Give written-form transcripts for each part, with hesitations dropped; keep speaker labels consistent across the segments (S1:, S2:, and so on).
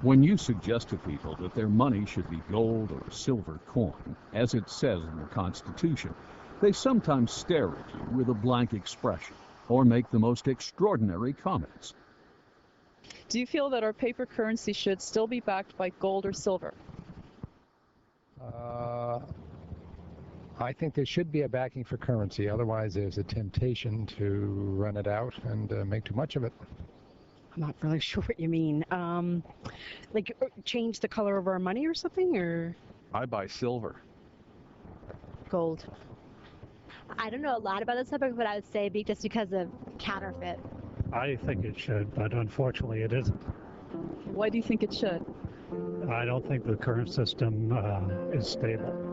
S1: When you suggest to people that their money should be gold or silver coin, as it says in the Constitution, they sometimes stare at you with a blank expression or make the most extraordinary comments.
S2: Do you feel that our paper currency should still be backed by gold or silver?
S3: I think there should be a backing for currency. Otherwise, there's a temptation to run it out and make too much of it.
S4: I'm not really sure what you mean. Like change the color of our money or something, or?
S5: I buy silver.
S4: Gold.
S6: I don't know a lot about this subject, but I would say just because of counterfeit.
S7: I think it should, but unfortunately it isn't.
S2: Why do you think it should?
S7: I don't think the current system is stable.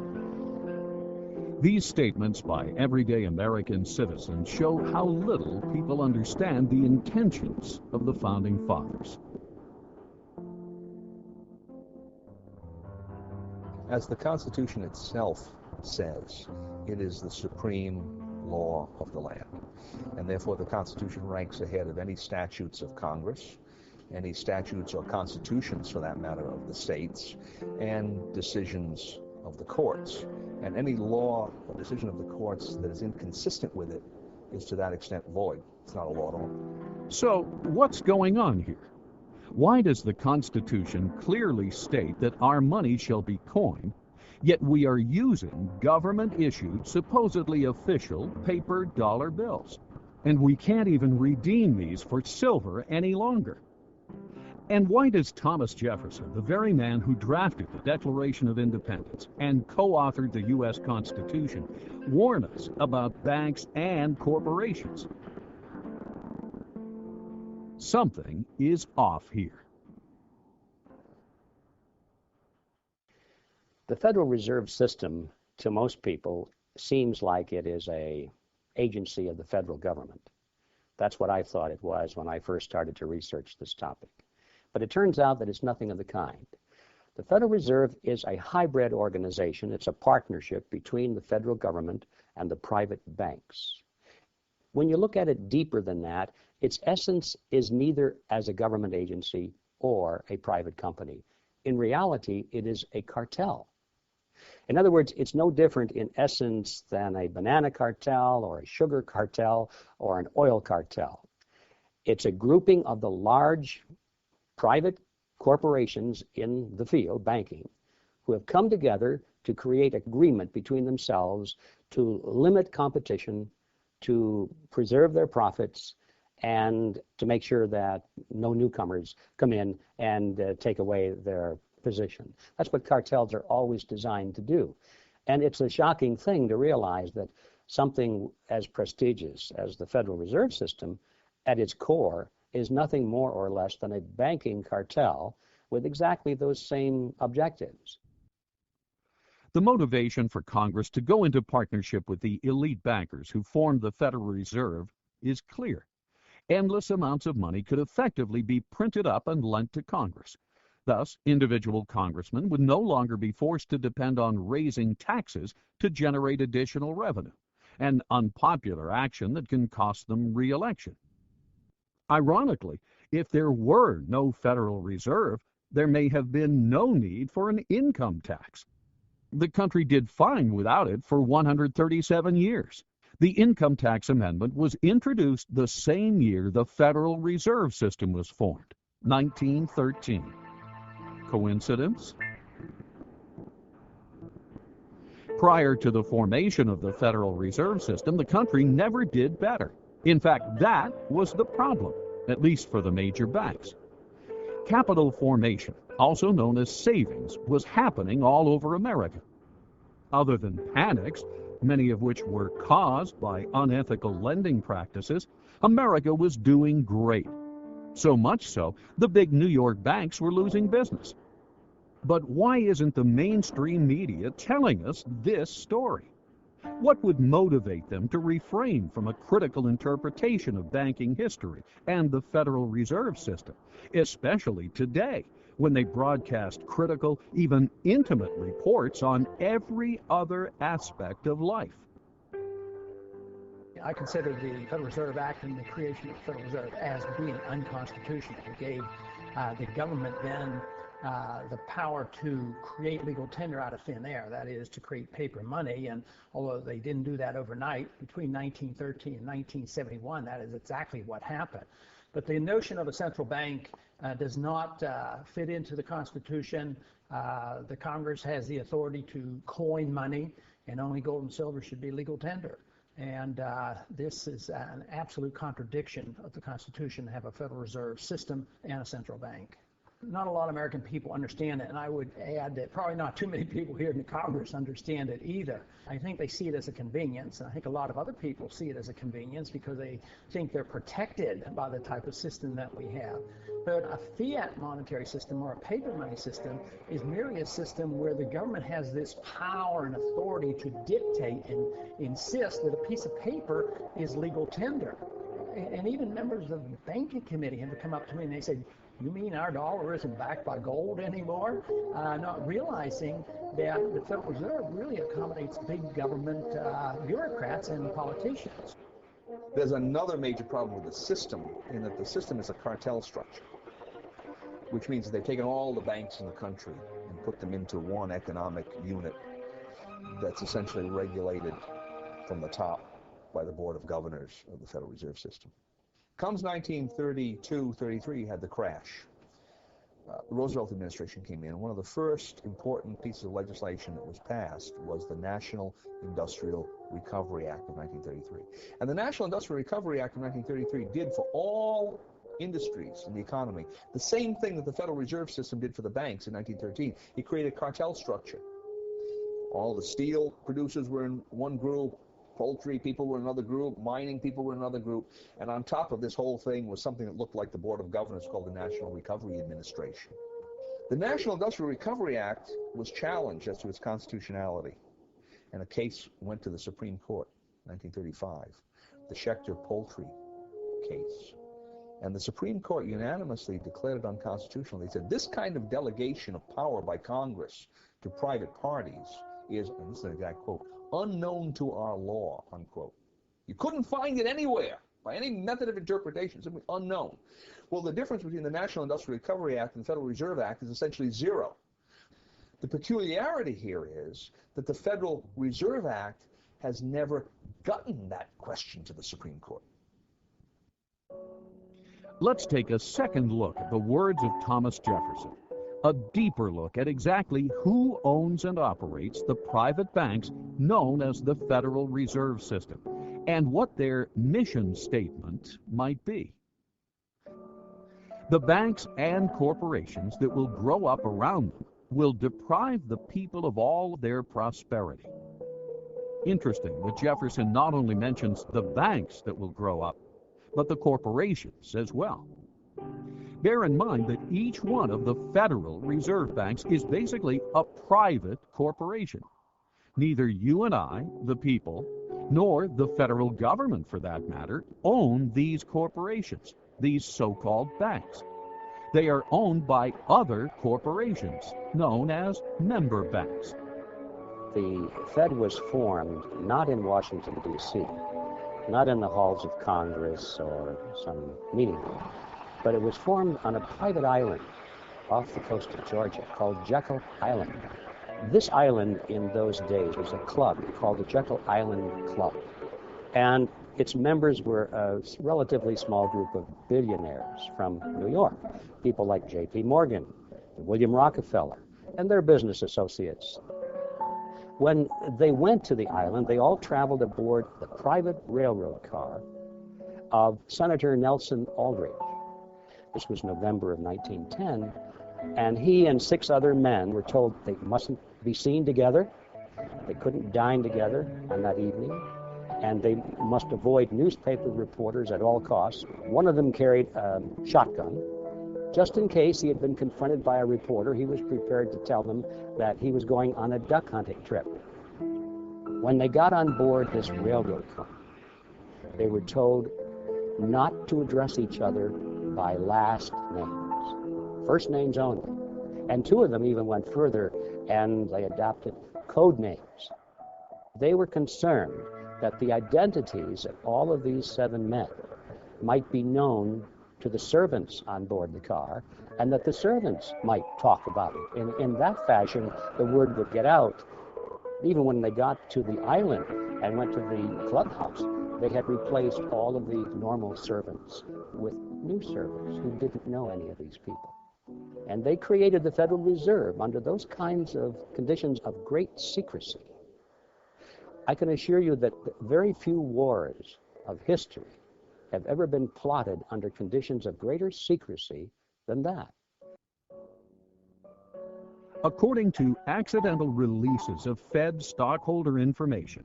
S1: These statements by everyday American citizens show how little people understand the intentions of the Founding Fathers.
S8: As the Constitution itself says, it is the supreme law of the land. And therefore the Constitution ranks ahead of any statutes of Congress, any statutes or constitutions, for that matter, of the states, and decisions of the courts. And any law or decision of the courts that is inconsistent with it is to that extent void. It's not a law at all.
S1: So, what's going on here? Why does the Constitution clearly state that our money shall be coin, yet we are using government-issued, supposedly official, paper dollar bills? And we can't even redeem these for silver any longer. And why does Thomas Jefferson, the very man who drafted the Declaration of Independence and co-authored the U.S. Constitution, warn us about banks and corporations? Something is off here.
S9: The Federal Reserve System, to most people, seems like it is an agency of the federal government. That's what I thought it was when I first started to research this topic. But it turns out that it's nothing of the kind. The Federal Reserve is a hybrid organization. It's a partnership between the federal government and the private banks. When you look at it deeper than that, its essence is neither as a government agency or a private company. In reality, it is a cartel. In other words, it's no different in essence than a banana cartel or a sugar cartel or an oil cartel. It's a grouping of the large private corporations in the field, banking, who have come together to create agreement between themselves to limit competition, to preserve their profits, and to make sure that no newcomers come in and take away their position. That's what cartels are always designed to do. And it's a shocking thing to realize that something as prestigious as the Federal Reserve System, at its core, is nothing more or less than a banking cartel with exactly those same objectives.
S1: The motivation for Congress to go into partnership with the elite bankers who formed the Federal Reserve is clear. Endless amounts of money could effectively be printed up and lent to Congress. Thus, individual congressmen would no longer be forced to depend on raising taxes to generate additional revenue, an unpopular action that can cost them re-election. Ironically, if there were no Federal Reserve, there may have been no need for an income tax. The country did fine without it for 137 years. The income tax amendment was introduced the same year the Federal Reserve System was formed, 1913. Coincidence? Prior to the formation of the Federal Reserve System, the country never did better. In fact, that was the problem, at least for the major banks. Capital formation, also known as savings, was happening all over America. Other than panics, many of which were caused by unethical lending practices, America was doing great. So much so, the big New York banks were losing business. But why isn't the mainstream media telling us this story? What would motivate them to refrain from a critical interpretation of banking history and the Federal Reserve System, especially today, when they broadcast critical, even intimate reports on every other aspect of life?
S10: I consider the Federal Reserve Act and the creation of the Federal Reserve as being unconstitutional. It gave the government then the power to create legal tender out of thin air, that is, to create paper money. And although they didn't do that overnight, between 1913 and 1971, that is exactly what happened. But the notion of a central bank does not fit into the Constitution. The Congress has the authority to coin money, and only gold and silver should be legal tender. And this is an absolute contradiction of the Constitution to have a Federal Reserve System and a central bank. Not a lot of American people understand it, and I would add that probably not too many people here in the Congress understand it either. I think they see it as a convenience, and I think a lot of other people see it as a convenience because they think they're protected by the type of system that we have. But a fiat monetary system or a paper money system is merely a system where the government has this power and authority to dictate and insist that a piece of paper is legal tender. And even members of the banking committee have come up to me and they say, "You mean our dollar isn't backed by gold anymore?" Not realizing that the Federal Reserve really accommodates big government bureaucrats and politicians.
S8: There's another major problem with the system in that the system is a cartel structure, which means that they've taken all the banks in the country and put them into one economic unit that's essentially regulated from the top by the Board of Governors of the Federal Reserve System. Comes 1932-33, had the crash. The Roosevelt administration came in. One of the first important pieces of legislation that was passed was the National Industrial Recovery Act of 1933. And the National Industrial Recovery Act of 1933 did for all industries in the economy the same thing that the Federal Reserve System did for the banks in 1913. It created a cartel structure. All the steel producers were in one group, poultry people were in another group, mining people were in another group, and on top of this whole thing was something that looked like the Board of Governors called the National Recovery Administration. The National Industrial Recovery Act was challenged as to its constitutionality, and a case went to the Supreme Court in 1935, the Schechter poultry case. And the Supreme Court unanimously declared it unconstitutional. They said this kind of delegation of power by Congress to private parties is, and this is an exact quote, unknown to our law, unquote. You couldn't find it anywhere by any method of interpretation, simply unknown. Well, the difference between the National Industrial Recovery Act and the Federal Reserve Act is essentially zero. The peculiarity here is that the Federal Reserve Act has never gotten that question to the Supreme Court.
S1: Let's take a second look at the words of Thomas Jefferson. A deeper look at exactly who owns and operates the private banks known as the Federal Reserve System, and what their mission statement might be. The banks and corporations that will grow up around them will deprive the people of all their prosperity. Interesting that Jefferson not only mentions the banks that will grow up, but the corporations as well. Bear in mind that each one of the Federal Reserve Banks is basically a private corporation. Neither you and I, the people, nor the federal government, for that matter, own these corporations, these so-called banks. They are owned by other corporations, known as member banks.
S9: The Fed was formed not in Washington, D.C., not in the halls of Congress or some meeting room, but it was formed on a private island off the coast of Georgia called Jekyll Island. This island in those days was a club called the Jekyll Island Club. And its members were a relatively small group of billionaires from New York, people like J.P. Morgan, William Rockefeller, and their business associates. When they went to the island, they all traveled aboard the private railroad car of Senator Nelson Aldrich. This was November of 1910, and he and 6 other men were told they mustn't be seen together, they couldn't dine together on that evening, and they must avoid newspaper reporters at all costs. One of them carried a shotgun. Just in case he had been confronted by a reporter, he was prepared to tell them that he was going on a duck hunting trip. When they got on board this railroad car, they were told not to address each other by last names, first names only. And 2 of them even went further, and they adopted code names. They were concerned that the identities of all of these 7 men might be known to the servants on board the car, and that the servants might talk about it. In that fashion, the word would get out. Even when they got to the island and went to the clubhouse, they had replaced all of the normal servants with new servants who didn't know any of these people. And they created the Federal Reserve under those kinds of conditions of great secrecy. I can assure you that very few wars of history have ever been plotted under conditions of greater secrecy than that.
S1: According to accidental releases of Fed stockholder information,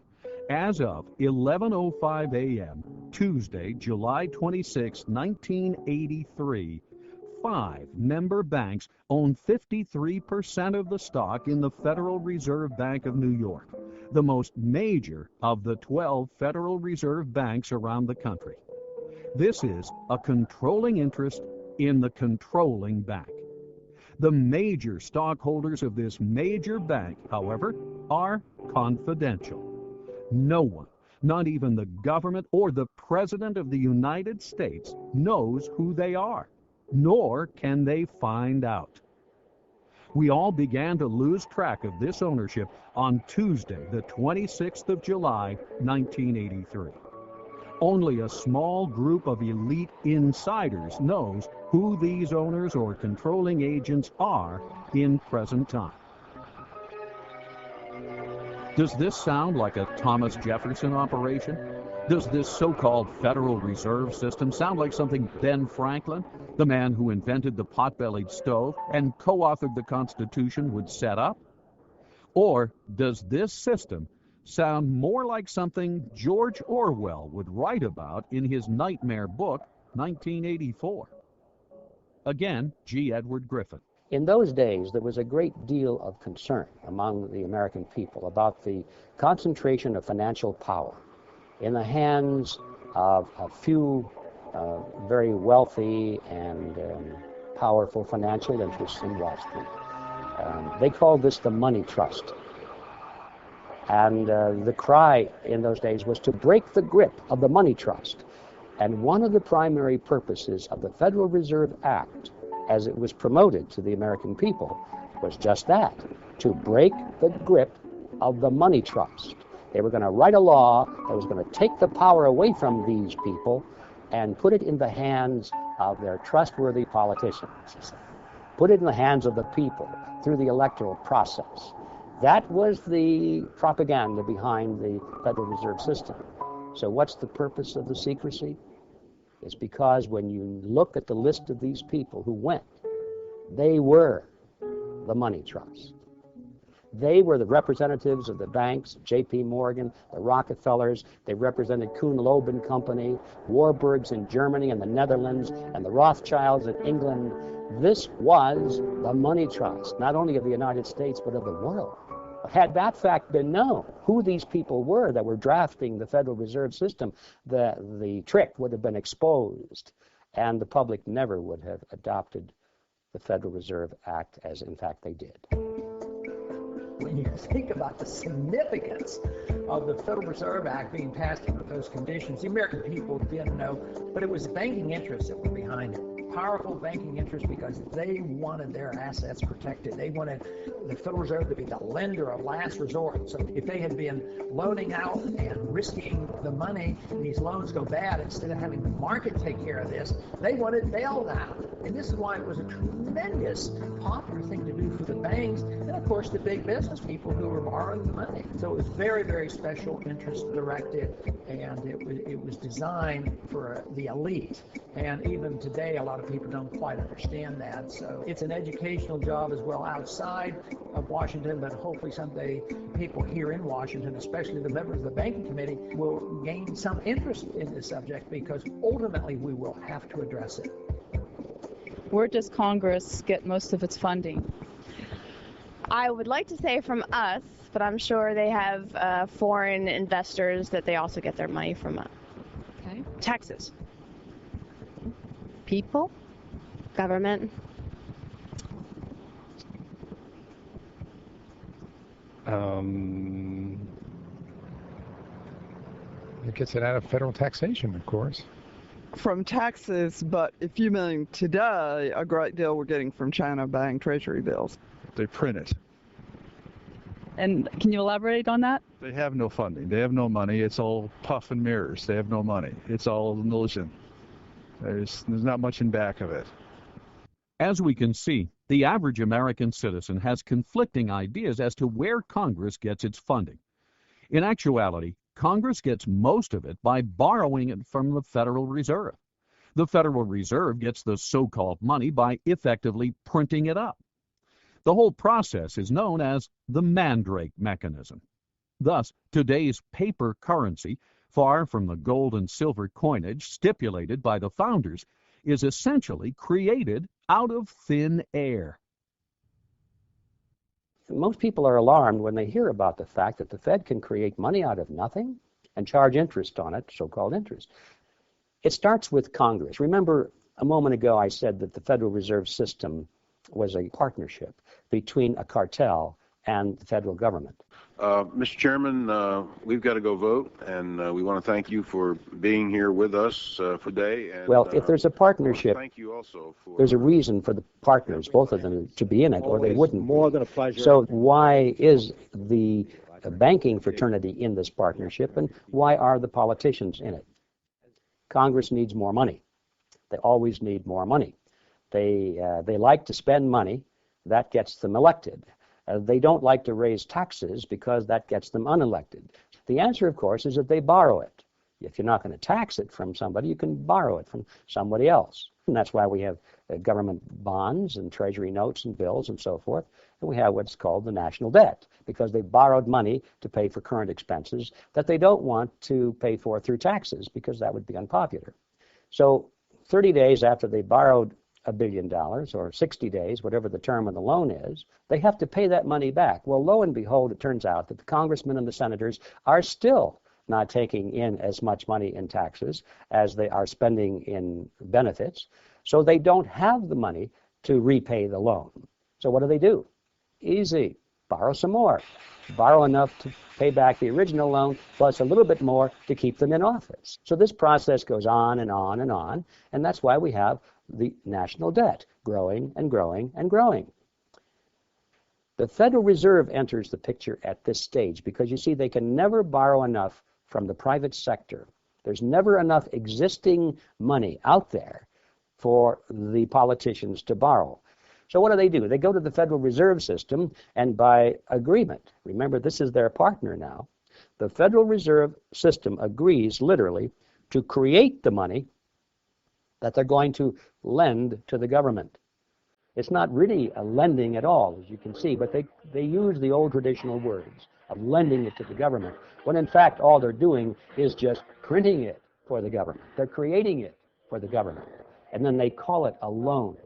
S1: as of 11:05 a.m., Tuesday, July 26, 1983, 5 member banks own 53% of the stock in the Federal Reserve Bank of New York, the most major of the 12 Federal Reserve banks around the country. This is a controlling interest in the controlling bank. The major stockholders of this major bank, however, are confidential. No one, not even the government or the President of the United States, knows who they are, nor can they find out. We all began to lose track of this ownership on Tuesday, the 26th of July, 1983. Only a small group of elite insiders knows who these owners or controlling agents are in present time. Does this sound like a Thomas Jefferson operation? Does this so-called Federal Reserve System sound like something Ben Franklin, the man who invented the pot-bellied stove and co-authored the Constitution, would set up? Or does this system sound more like something George Orwell would write about in his nightmare book, 1984? Again, G. Edward Griffin.
S9: In those days, there was a great deal of concern among the American people about the concentration of financial power in the hands of a few very wealthy and powerful financial interests in Wall Street. They called this the money trust. And the cry in those days was to break the grip of the money trust. And one of the primary purposes of the Federal Reserve Act, as it was promoted to the American people, was just that, to break the grip of the money trust. They were going to write a law that was going to take the power away from these people and put it in the hands of their trustworthy politicians. Put it in the hands of the people through the electoral process. That was the propaganda behind the Federal Reserve System. So what's the purpose of the secrecy? It's because when you look at the list of these people who went, they were the money trust. They were the representatives of the banks, J.P. Morgan, the Rockefellers. They represented Kuhn Loeb and Company, Warburgs in Germany and the Netherlands, and the Rothschilds in England. This was the money trust, not only of the United States, but of the world. Had that fact been known, who these people were that were drafting the Federal Reserve System, the trick would have been exposed, and the public never would have adopted the Federal Reserve Act as, in fact, they did.
S10: When you think about the significance of the Federal Reserve Act being passed under those conditions, the American people didn't know, but it was banking interests that were behind it. Powerful banking interests, because they wanted their assets protected. They wanted the Federal Reserve to be the lender of last resort. So if they had been loaning out and risking the money, and these loans go bad, instead of having the market take care of this, they wanted bailout. And this is why it was a tremendous popular thing to do for the banks and, of course, the big business people who were borrowing the money. So it was very, very special interest directed, and it was designed for the elite. And even today, a lot of people don't quite understand that. So it's an educational job as well outside of Washington, but hopefully someday people here in Washington, especially the members of the Banking Committee, will gain some interest in this subject, because ultimately we will have to address it.
S2: Where does Congress get most of its funding?
S5: I would like to say from us, but I'm sure they have foreign investors that they also get their money from.
S2: Okay.
S5: Taxes.
S6: People? Government?
S3: It gets it out of federal taxation, of course.
S11: from taxes, but if you mean today, a great deal we're getting from China buying treasury bills.
S12: They print it.
S2: And can you elaborate on that?
S12: They have no funding. They have no money. It's all puff and mirrors. They have no money. It's all an illusion. There's not much in back of it.
S1: As we can see, the average American citizen has conflicting ideas as to where Congress gets its funding. In actuality, Congress gets most of it by borrowing it from the Federal Reserve. The Federal Reserve gets the so-called money by effectively printing it up. The whole process is known as the Mandrake mechanism. Thus, today's paper currency, far from the gold and silver coinage stipulated by the founders, is essentially created out of thin air.
S9: Most people are alarmed when they hear about the fact that the Fed can create money out of nothing and charge interest on it, so-called interest. It starts with Congress. Remember, a moment ago I said that the Federal Reserve System was a partnership between a cartel and the federal government.
S13: Mr. Chairman, we've got to go vote, and we want to thank you for being here with us for today. And,
S9: well, if there's a partnership,
S13: thank you also for,
S9: there's a reason for the partners, both of them, to be in it, or they wouldn't.
S14: More than a pleasure.
S9: So why is the banking fraternity in this partnership, and why are the politicians in it? Congress needs more money. They always need more money. They like to spend money. That gets them elected. They don't like to raise taxes because that gets them unelected. The answer, of course, is that they borrow it. If you're not going to tax it from somebody, you can borrow it from somebody else. And that's why we have government bonds and treasury notes and bills and so forth. And we have what's called the national debt, because they borrowed money to pay for current expenses that they don't want to pay for through taxes, because that would be unpopular. So 30 days after they borrowed $1 billion, or 60 days, whatever the term of the loan is, they have to pay that money back. Well, lo and behold, it turns out that the congressmen and the senators are still not taking in as much money in taxes as they are spending in benefits, so they don't have the money to repay the loan. So what do? Easy. Borrow some more. Borrow enough to pay back the original loan, plus a little bit more to keep them in office. So this process goes on and on and on, and that's why we have the national debt growing and growing and growing. The Federal Reserve enters the picture at this stage because, you see, they can never borrow enough from the private sector. There's never enough existing money out there for the politicians to borrow. So what do? They go to the Federal Reserve System, and by agreement, remember this is their partner now, the Federal Reserve System agrees literally to create the money that they're going to lend to the government. It's not really a lending at all, as you can see, but they use the old traditional words of lending it to the government, when in fact all they're doing is just printing it for the government. They're creating it for the government, and then they call it a loan.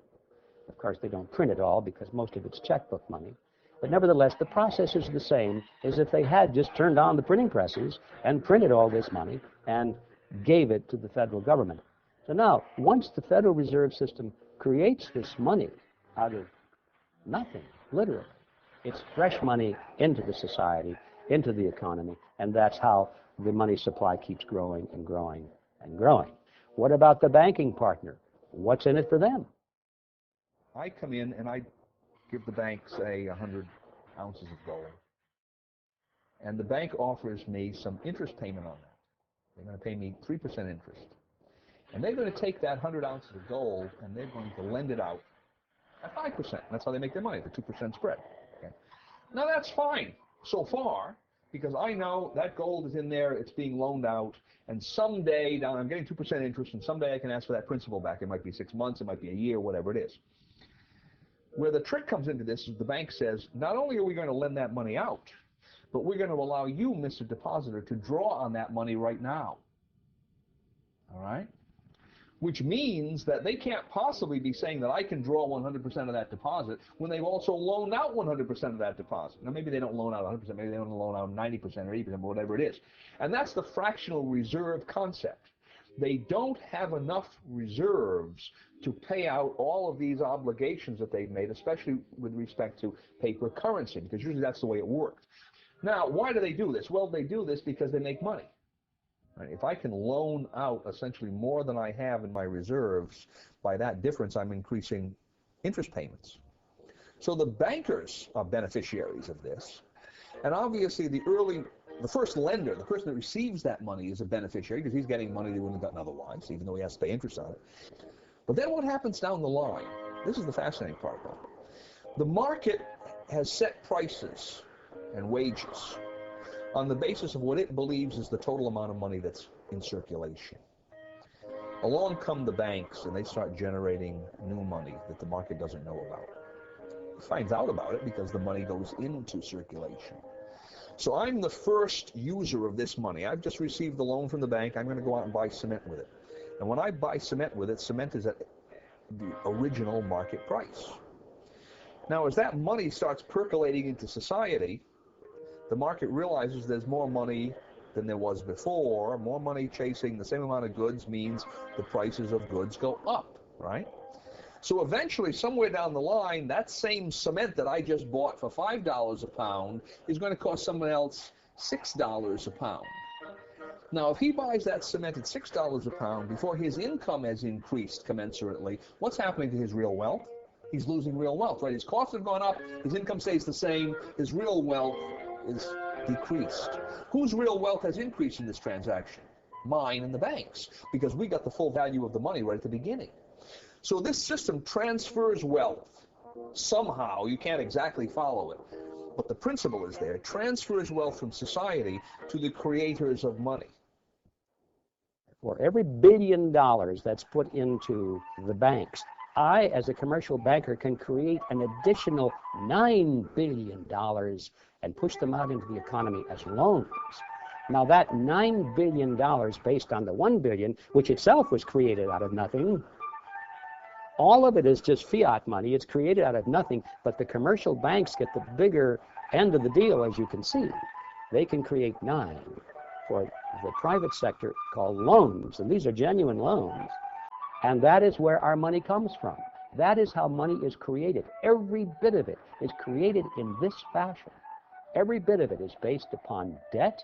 S9: Of course, they don't print it all because most of it's checkbook money. But nevertheless, the process is the same as if they had just turned on the printing presses and printed all this money and gave it to the federal government. So now, once the Federal Reserve System creates this money out of nothing, literally, it's fresh money into the society, into the economy, and that's how the money supply keeps growing and growing and growing. What about the banking partner? What's in it for them?
S8: I come in and I give the bank, say, 100 ounces of gold. And the bank offers me some interest payment on that. They're going to pay me 3% interest. And they're going to take that 100 ounces of gold and they're going to lend it out at 5%. That's how they make their money, the 2% spread. Okay? Now that's fine so far, because I know that gold is in there, it's being loaned out, and someday, now I'm getting 2% interest, and someday I can ask for that principal back. It might be 6 months, it might be a year, whatever it is. Where the trick comes into this is the bank says, not only are we going to lend that money out, but we're going to allow you, Mr. Depositor, to draw on that money right now. All right? Which means that they can't possibly be saying that I can draw 100% of that deposit when they've also loaned out 100% of that deposit. Now, maybe they don't loan out 100%, maybe they only loan out 90% or 80%, whatever it is. And that's the fractional reserve concept. They don't have enough reserves to pay out all of these obligations that they've made, especially with respect to paper currency, because usually that's the way it worked. Now, why do they do this? Well, they do this because they make money. Right? If I can loan out essentially more than I have in my reserves, by that difference I'm increasing interest payments. So the bankers are beneficiaries of this, and obviously the first lender, the person that receives that money, is a beneficiary because he's getting money they wouldn't have gotten otherwise, even though he has to pay interest on it. But then what happens down the line? This is the fascinating part, though. The market has set prices and wages on the basis of what it believes is the total amount of money that's in circulation. Along come the banks, and they start generating new money that the market doesn't know about. It finds out about it because the money goes into circulation. So I'm the first user of this money. I've just received the loan from the bank. I'm going to go out and buy cement with it. And when I buy cement with it, cement is at the original market price. Now, as that money starts percolating into society, the market realizes there's more money than there was before. More money chasing the same amount of goods means the prices of goods go up, right? So eventually, somewhere down the line, that same cement that I just bought for $5 a pound is going to cost someone else $6 a pound. Now, if he buys that cement at $6 a pound before his income has increased commensurately, what's happening to his real wealth? He's losing real wealth, right? His costs have gone up, his income stays the same, his real wealth is decreased. Whose real wealth has increased in this transaction? Mine and the bank's, because we got the full value of the money right at the beginning. So this system transfers wealth. Somehow, you can't exactly follow it, but the principle is there. It transfers wealth from society to the creators of money.
S9: For every $1 billion that's put into the banks, I, as a commercial banker, can create an additional $9 billion and push them out into the economy as loans. Now that $9 billion based on the $1 billion, which itself was created out of nothing, all of it is just fiat money. It's created out of nothing, but the commercial banks get the bigger end of the deal, as you can see. They can create 9 for the private sector called loans, and these are genuine loans. And that is where our money comes from. That is how money is created. Every bit of it is created in this fashion. Every bit of it is based upon debt,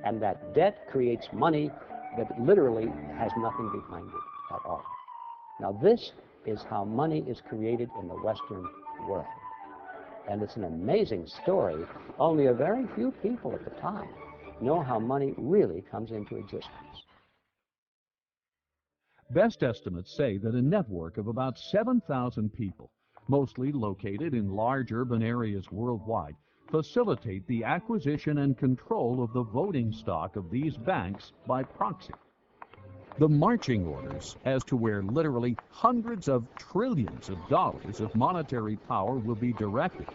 S9: and that debt creates money that literally has nothing behind it at all. Now this is how money is created in the Western world. And it's an amazing story. Only a very few people at the time know how money really comes into existence.
S1: Best estimates say that a network of about 7,000 people, mostly located in large urban areas worldwide, facilitate the acquisition and control of the voting stock of these banks by proxy. The marching orders as to where literally hundreds of trillions of dollars of monetary power will be directed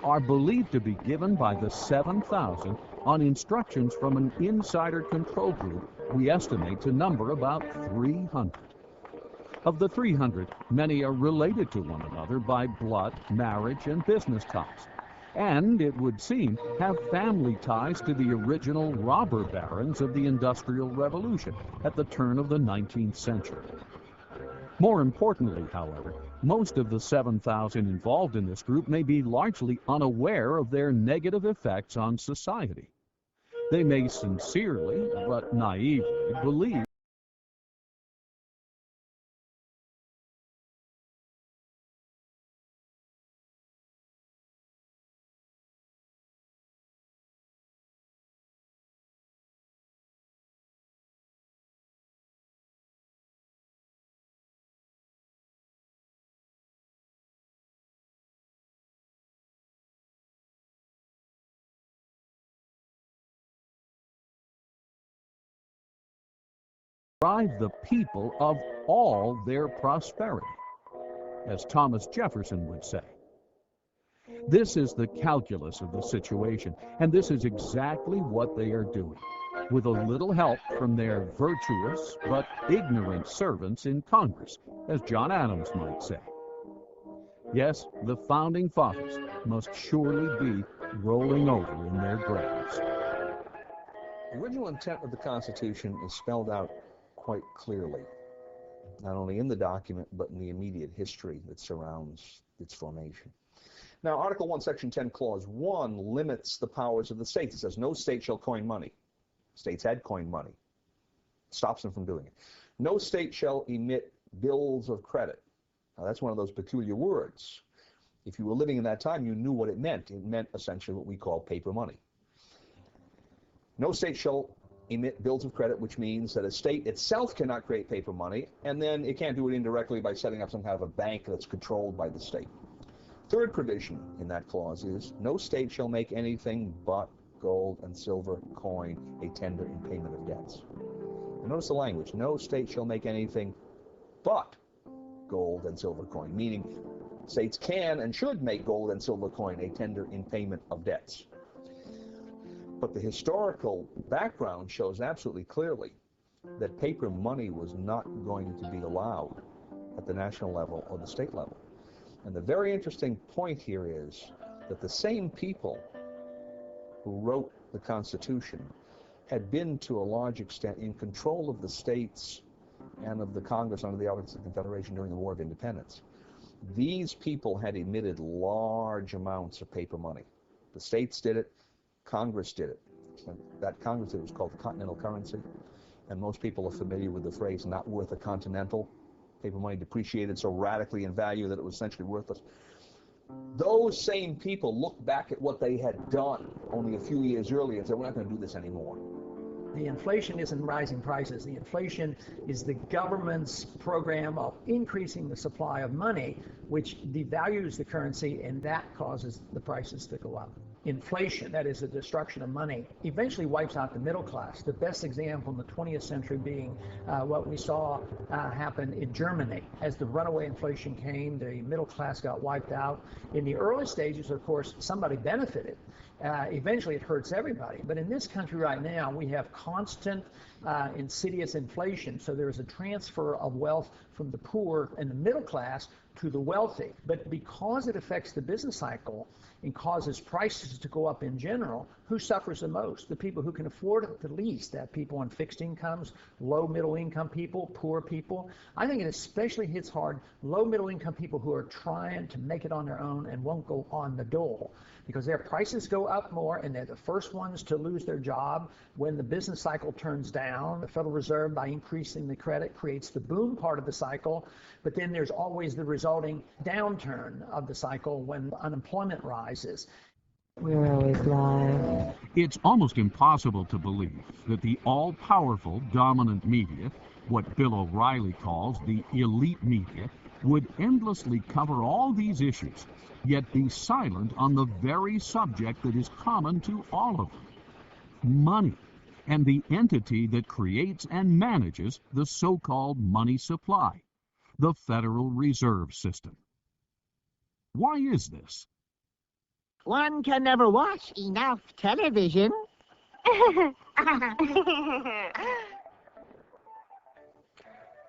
S1: are believed to be given by the 7,000 on instructions from an insider control group we estimate to number about 300. Of the 300, many are related to one another by blood, marriage, and business ties, and, it would seem, have family ties to the original robber barons of the Industrial Revolution at the turn of the 19th century. More importantly, however, most of the 7,000 involved in this group may be largely unaware of their negative effects on society. They may sincerely, but naively, believe deprive the people of all their prosperity, as Thomas Jefferson would say. This is the calculus of the situation, and this is exactly what they are doing, with a little help from their virtuous but ignorant servants in Congress, as John Adams might say. Yes, the Founding Fathers must surely be rolling over in their graves.
S8: The original intent of the Constitution is spelled out quite clearly, not only in the document, but in the immediate history that surrounds its formation. Now, Article 1, Section 10, Clause 1 limits the powers of the states. It says no state shall coin money. States had coined money. stops them from doing it. No state shall emit bills of credit. Now, that's one of those peculiar words. If you were living in that time, you knew what it meant. It meant essentially what we call paper money. No state shall emit bills of credit, which means that a state itself cannot create paper money, and then it can't do it indirectly by setting up some kind of a bank that's controlled by the state. Third provision in that clause is, no state shall make anything but gold and silver coin a tender in payment of debts. And notice the language, no state shall make anything but gold and silver coin, meaning states can and should make gold and silver coin a tender in payment of debts. But the historical background shows absolutely clearly that paper money was not going to be allowed at the national level or the state level. And the very interesting point here is that the same people who wrote the Constitution had been, to a large extent, in control of the states and of the Congress under the Articles of Confederation during the War of Independence. These people had emitted large amounts of paper money. The states did it, Congress did it. And that Congress did it was called the Continental Currency, and most people are familiar with the phrase, not worth a continental. Paper money depreciated so radically in value that it was essentially worthless. Those same people look back at what they had done only a few years earlier and said, we're not going to do this anymore.
S10: The inflation isn't rising prices. The inflation is the government's program of increasing the supply of money, which devalues the currency, and that causes the prices to go up. Inflation, that is the destruction of money, eventually wipes out the middle class. The best example in the 20th century being what we saw happen in Germany. As the runaway inflation came, the middle class got wiped out. In the early stages, of course, somebody benefited. Eventually it hurts everybody. But in this country right now, we have constant insidious inflation. So there is a transfer of wealth from the poor and the middle class to the wealthy. But because it affects the business cycle and causes prices to go up in general, who suffers the most? The people who can afford it the least. That people on fixed incomes, low middle income people, poor people. I think it especially hits hard low middle income people who are trying to make it on their own and won't go on the dole, because their prices go up more and they're the first ones to lose their job when the business cycle turns down. The Federal Reserve, by increasing the credit, creates the boom part of the cycle, but then there's always the resulting downturn of the cycle when unemployment rises.
S14: We're always live.
S1: It's almost impossible to believe that the all-powerful dominant media, what Bill O'Reilly calls the elite media, would endlessly cover all these issues, yet be silent on the very subject that is common to all of them: money, and the entity that creates and manages the so-called money supply, the Federal Reserve System. Why is this?
S14: One can never watch enough television.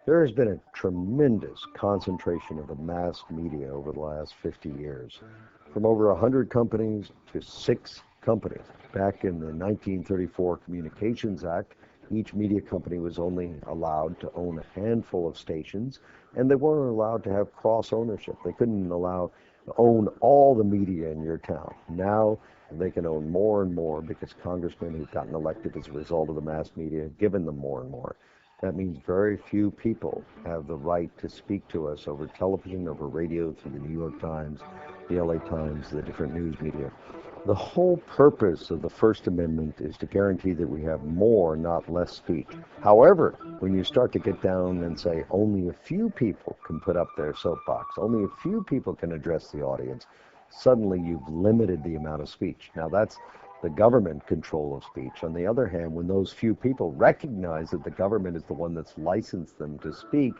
S15: There has been a tremendous concentration of the mass media over the last 50 years, from over 100 companies to 6 companies. Back in the 1934 Communications Act, each media company was only allowed to own a handful of stations, and they weren't allowed to have cross-ownership. They couldn't own all the media in your town. Now they can own more and more because congressmen who've gotten elected as a result of the mass media have given them more and more. That means very few people have the right to speak to us over television, over radio, through the New York Times, the LA Times, the different news media. The whole purpose of the First Amendment is to guarantee that we have more, not less speech. However, when you start to get down and say only a few people can put up their soapbox, only a few people can address the audience, suddenly you've limited the amount of speech. Now that's the government control of speech. On the other hand, when those few people recognize that the government is the one that's licensed them to speak,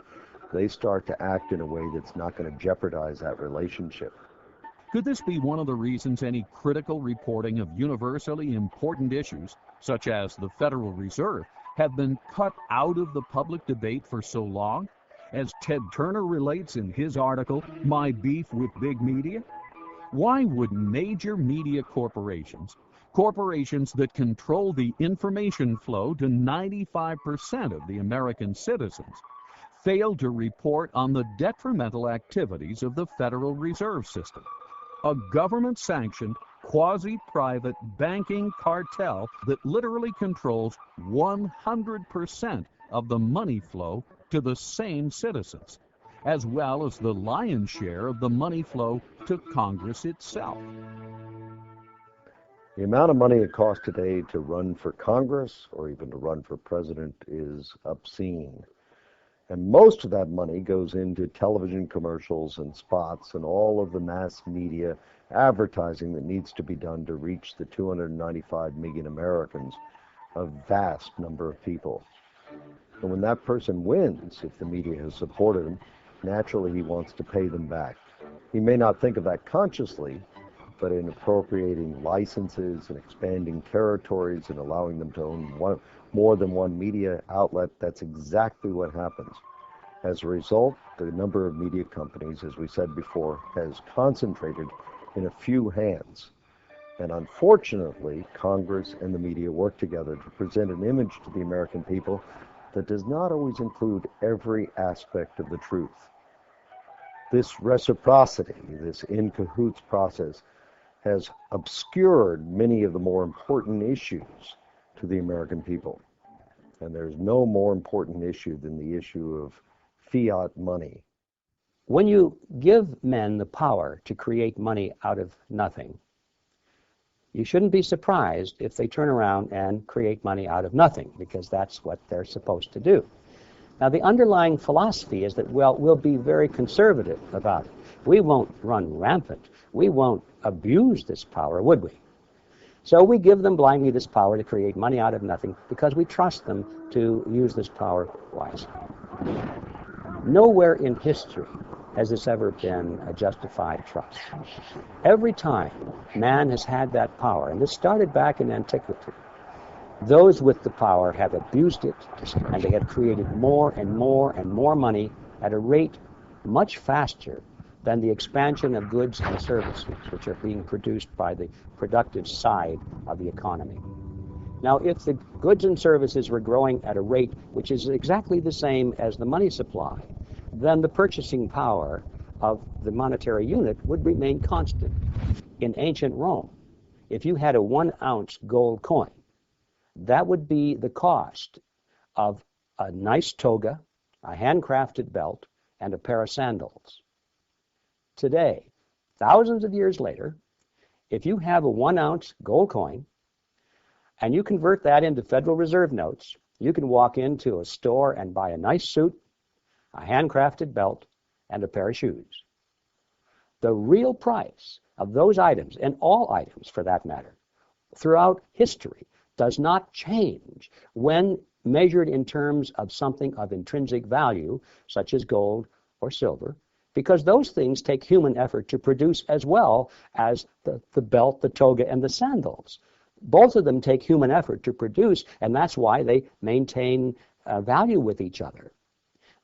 S15: they start to act in a way that's not going to jeopardize that relationship.
S1: Could this be one of the reasons any critical reporting of universally important issues, such as the Federal Reserve, have been cut out of the public debate for so long? As Ted Turner relates in his article, My Beef with Big Media? Why would major media corporations that control the information flow to 95% of the American citizens, fail to report on the detrimental activities of the Federal Reserve System, a government-sanctioned, quasi-private banking cartel that literally controls 100% of the money flow to the same citizens, as well as the lion's share of the money flow to Congress itself.
S15: The amount of money it costs today to run for Congress or even to run for president is obscene. And most of that money goes into television commercials and spots and all of the mass media advertising that needs to be done to reach the 295 million Americans, a vast number of people. And when that person wins, if the media has supported him, naturally he wants to pay them back. He may not think of that consciously, but in appropriating licenses and expanding territories and allowing them to own more than one media outlet, that's exactly what happens. As a result, the number of media companies, as we said before, has concentrated in a few hands. And unfortunately, Congress and the media work together to present an image to the American people that does not always include every aspect of the truth. This reciprocity, this in cahoots process, has obscured many of the more important issues to the American people. And there's no more important issue than the issue of fiat money.
S9: When you give men the power to create money out of nothing, you shouldn't be surprised if they turn around and create money out of nothing, because that's what they're supposed to do. Now, the underlying philosophy is that, well, we'll be very conservative about it. We won't run rampant. We won't abuse this power, would we? So we give them blindly this power to create money out of nothing because we trust them to use this power wisely. Nowhere in history has this ever been a justified trust. Every time man has had that power, and this started back in antiquity, those with the power have abused it, and they have created more and more and more money at a rate much faster than the expansion of goods and services which are being produced by the productive side of the economy. Now, if the goods and services were growing at a rate which is exactly the same as the money supply, then the purchasing power of the monetary unit would remain constant. In ancient Rome, if you had a 1-ounce gold coin, that would be the cost of a nice toga, a handcrafted belt, and a pair of sandals. Today, thousands of years later, if you have a 1-ounce gold coin and you convert that into Federal Reserve notes, you can walk into a store and buy a nice suit, a handcrafted belt, and a pair of shoes. The real price of those items, and all items for that matter, throughout history, does not change when measured in terms of something of intrinsic value, such as gold or silver, because those things take human effort to produce as well as the belt, the toga, and the sandals. Both of them take human effort to produce, and that's why they maintain value with each other.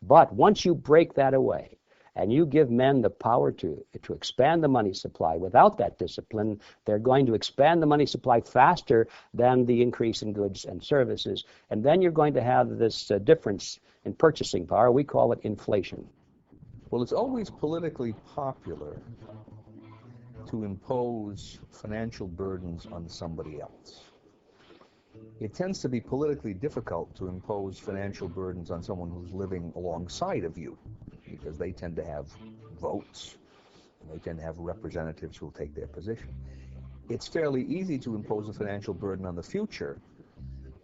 S9: But once you break that away, and you give men the power to expand the money supply without that discipline, they're going to expand the money supply faster than the increase in goods and services. And then you're going to have this difference in purchasing power. We call it inflation.
S8: Well, it's always politically popular to impose financial burdens on somebody else. It tends to be politically difficult to impose financial burdens on someone who's living alongside of you, because they tend to have votes, and they tend to have representatives who will take their position. It's fairly easy to impose a financial burden on the future,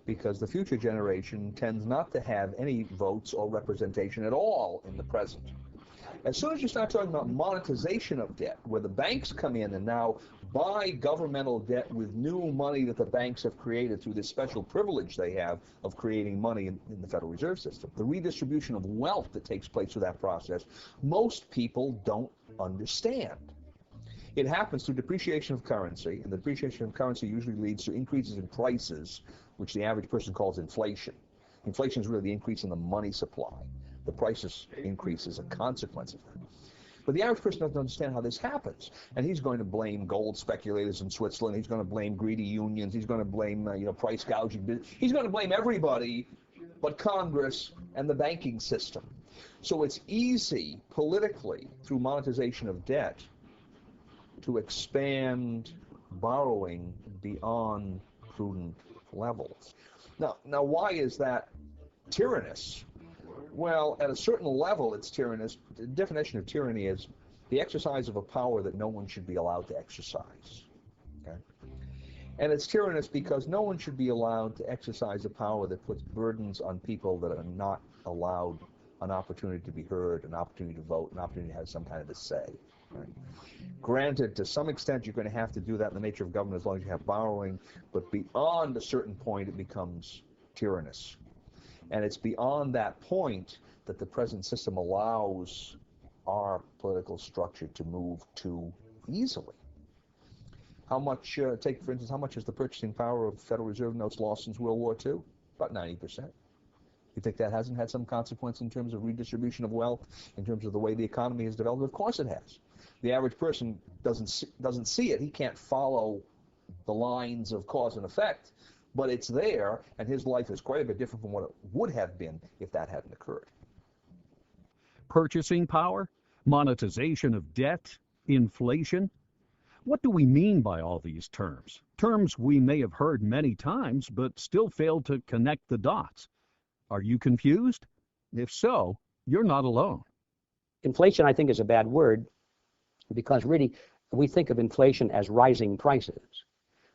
S8: because the future generation tends not to have any votes or representation at all in the present. As soon as you start talking about monetization of debt, where the banks come in and now buy governmental debt with new money that the banks have created through this special privilege they have of creating money in the Federal Reserve System, the redistribution of wealth that takes place through that process, most people don't understand. It happens through depreciation of currency, and the depreciation of currency usually leads to increases in prices, which the average person calls inflation. Inflation is really the increase in the money supply. The prices increase as a consequence of that. But the average person doesn't understand how this happens. And he's going to blame gold speculators in Switzerland. He's going to blame greedy unions. He's going to blame price gouging. He's going to blame everybody but Congress and the banking system. So it's easy politically, through monetization of debt, to expand borrowing beyond prudent levels. Now why is that tyrannous. Well, at a certain level, it's tyrannous. The definition of tyranny is the exercise of a power that no one should be allowed to exercise. Okay? And it's tyrannous because no one should be allowed to exercise a power that puts burdens on people that are not allowed an opportunity to be heard, an opportunity to vote, an opportunity to have some kind of a say. Right? Granted, to some extent, you're going to have to do that in the nature of government as long as you have borrowing, but beyond a certain point, it becomes tyrannous. And it's beyond that point that the present system allows our political structure to move too easily. How much, take for instance, how much has the purchasing power of Federal Reserve notes lost since World War II? About 90%. You think that hasn't had some consequence in terms of redistribution of wealth, in terms of the way the economy has developed? Of course it has. The average person doesn't see it. He can't follow the lines of cause and effect, but it's there, and his life is quite a bit different from what it would have been if that hadn't occurred.
S1: Purchasing power, monetization of debt, inflation. What do we mean by all these terms? Terms we may have heard many times, but still fail to connect the dots. Are you confused? If so, you're not alone.
S9: Inflation, I think, is a bad word because really we think of inflation as rising prices.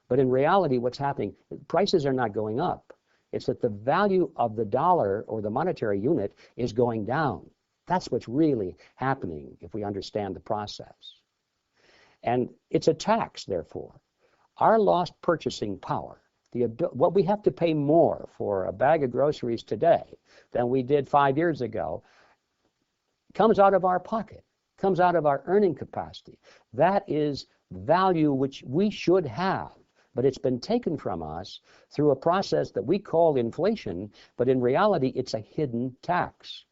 S9: But in reality, what's happening, prices are not going up. It's that the value of the dollar or the monetary unit is going down. That's what's really happening if we understand the process. And it's a tax, therefore. Our lost purchasing power, what we have to pay more for a bag of groceries today than we did 5 years ago, comes out of our pocket, comes out of our earning capacity. That is value which we should have, but it's been taken from us through a process that we call inflation, but in reality it's a hidden tax.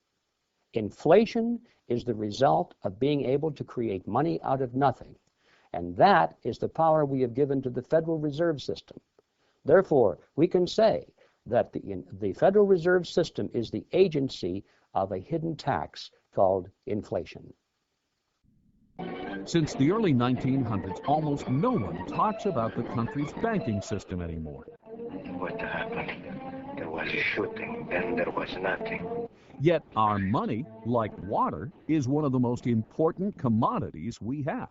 S9: Inflation is the result of being able to create money out of nothing, and that is the power we have given to the Federal Reserve System. Therefore, we can say that the Federal Reserve System is the agency of a hidden tax called inflation.
S1: Since the early 1900s, almost no one talks about the country's banking system anymore.
S16: What happened? There was a shooting, then there was nothing.
S1: Yet our money, like water, is one of the most important commodities we have.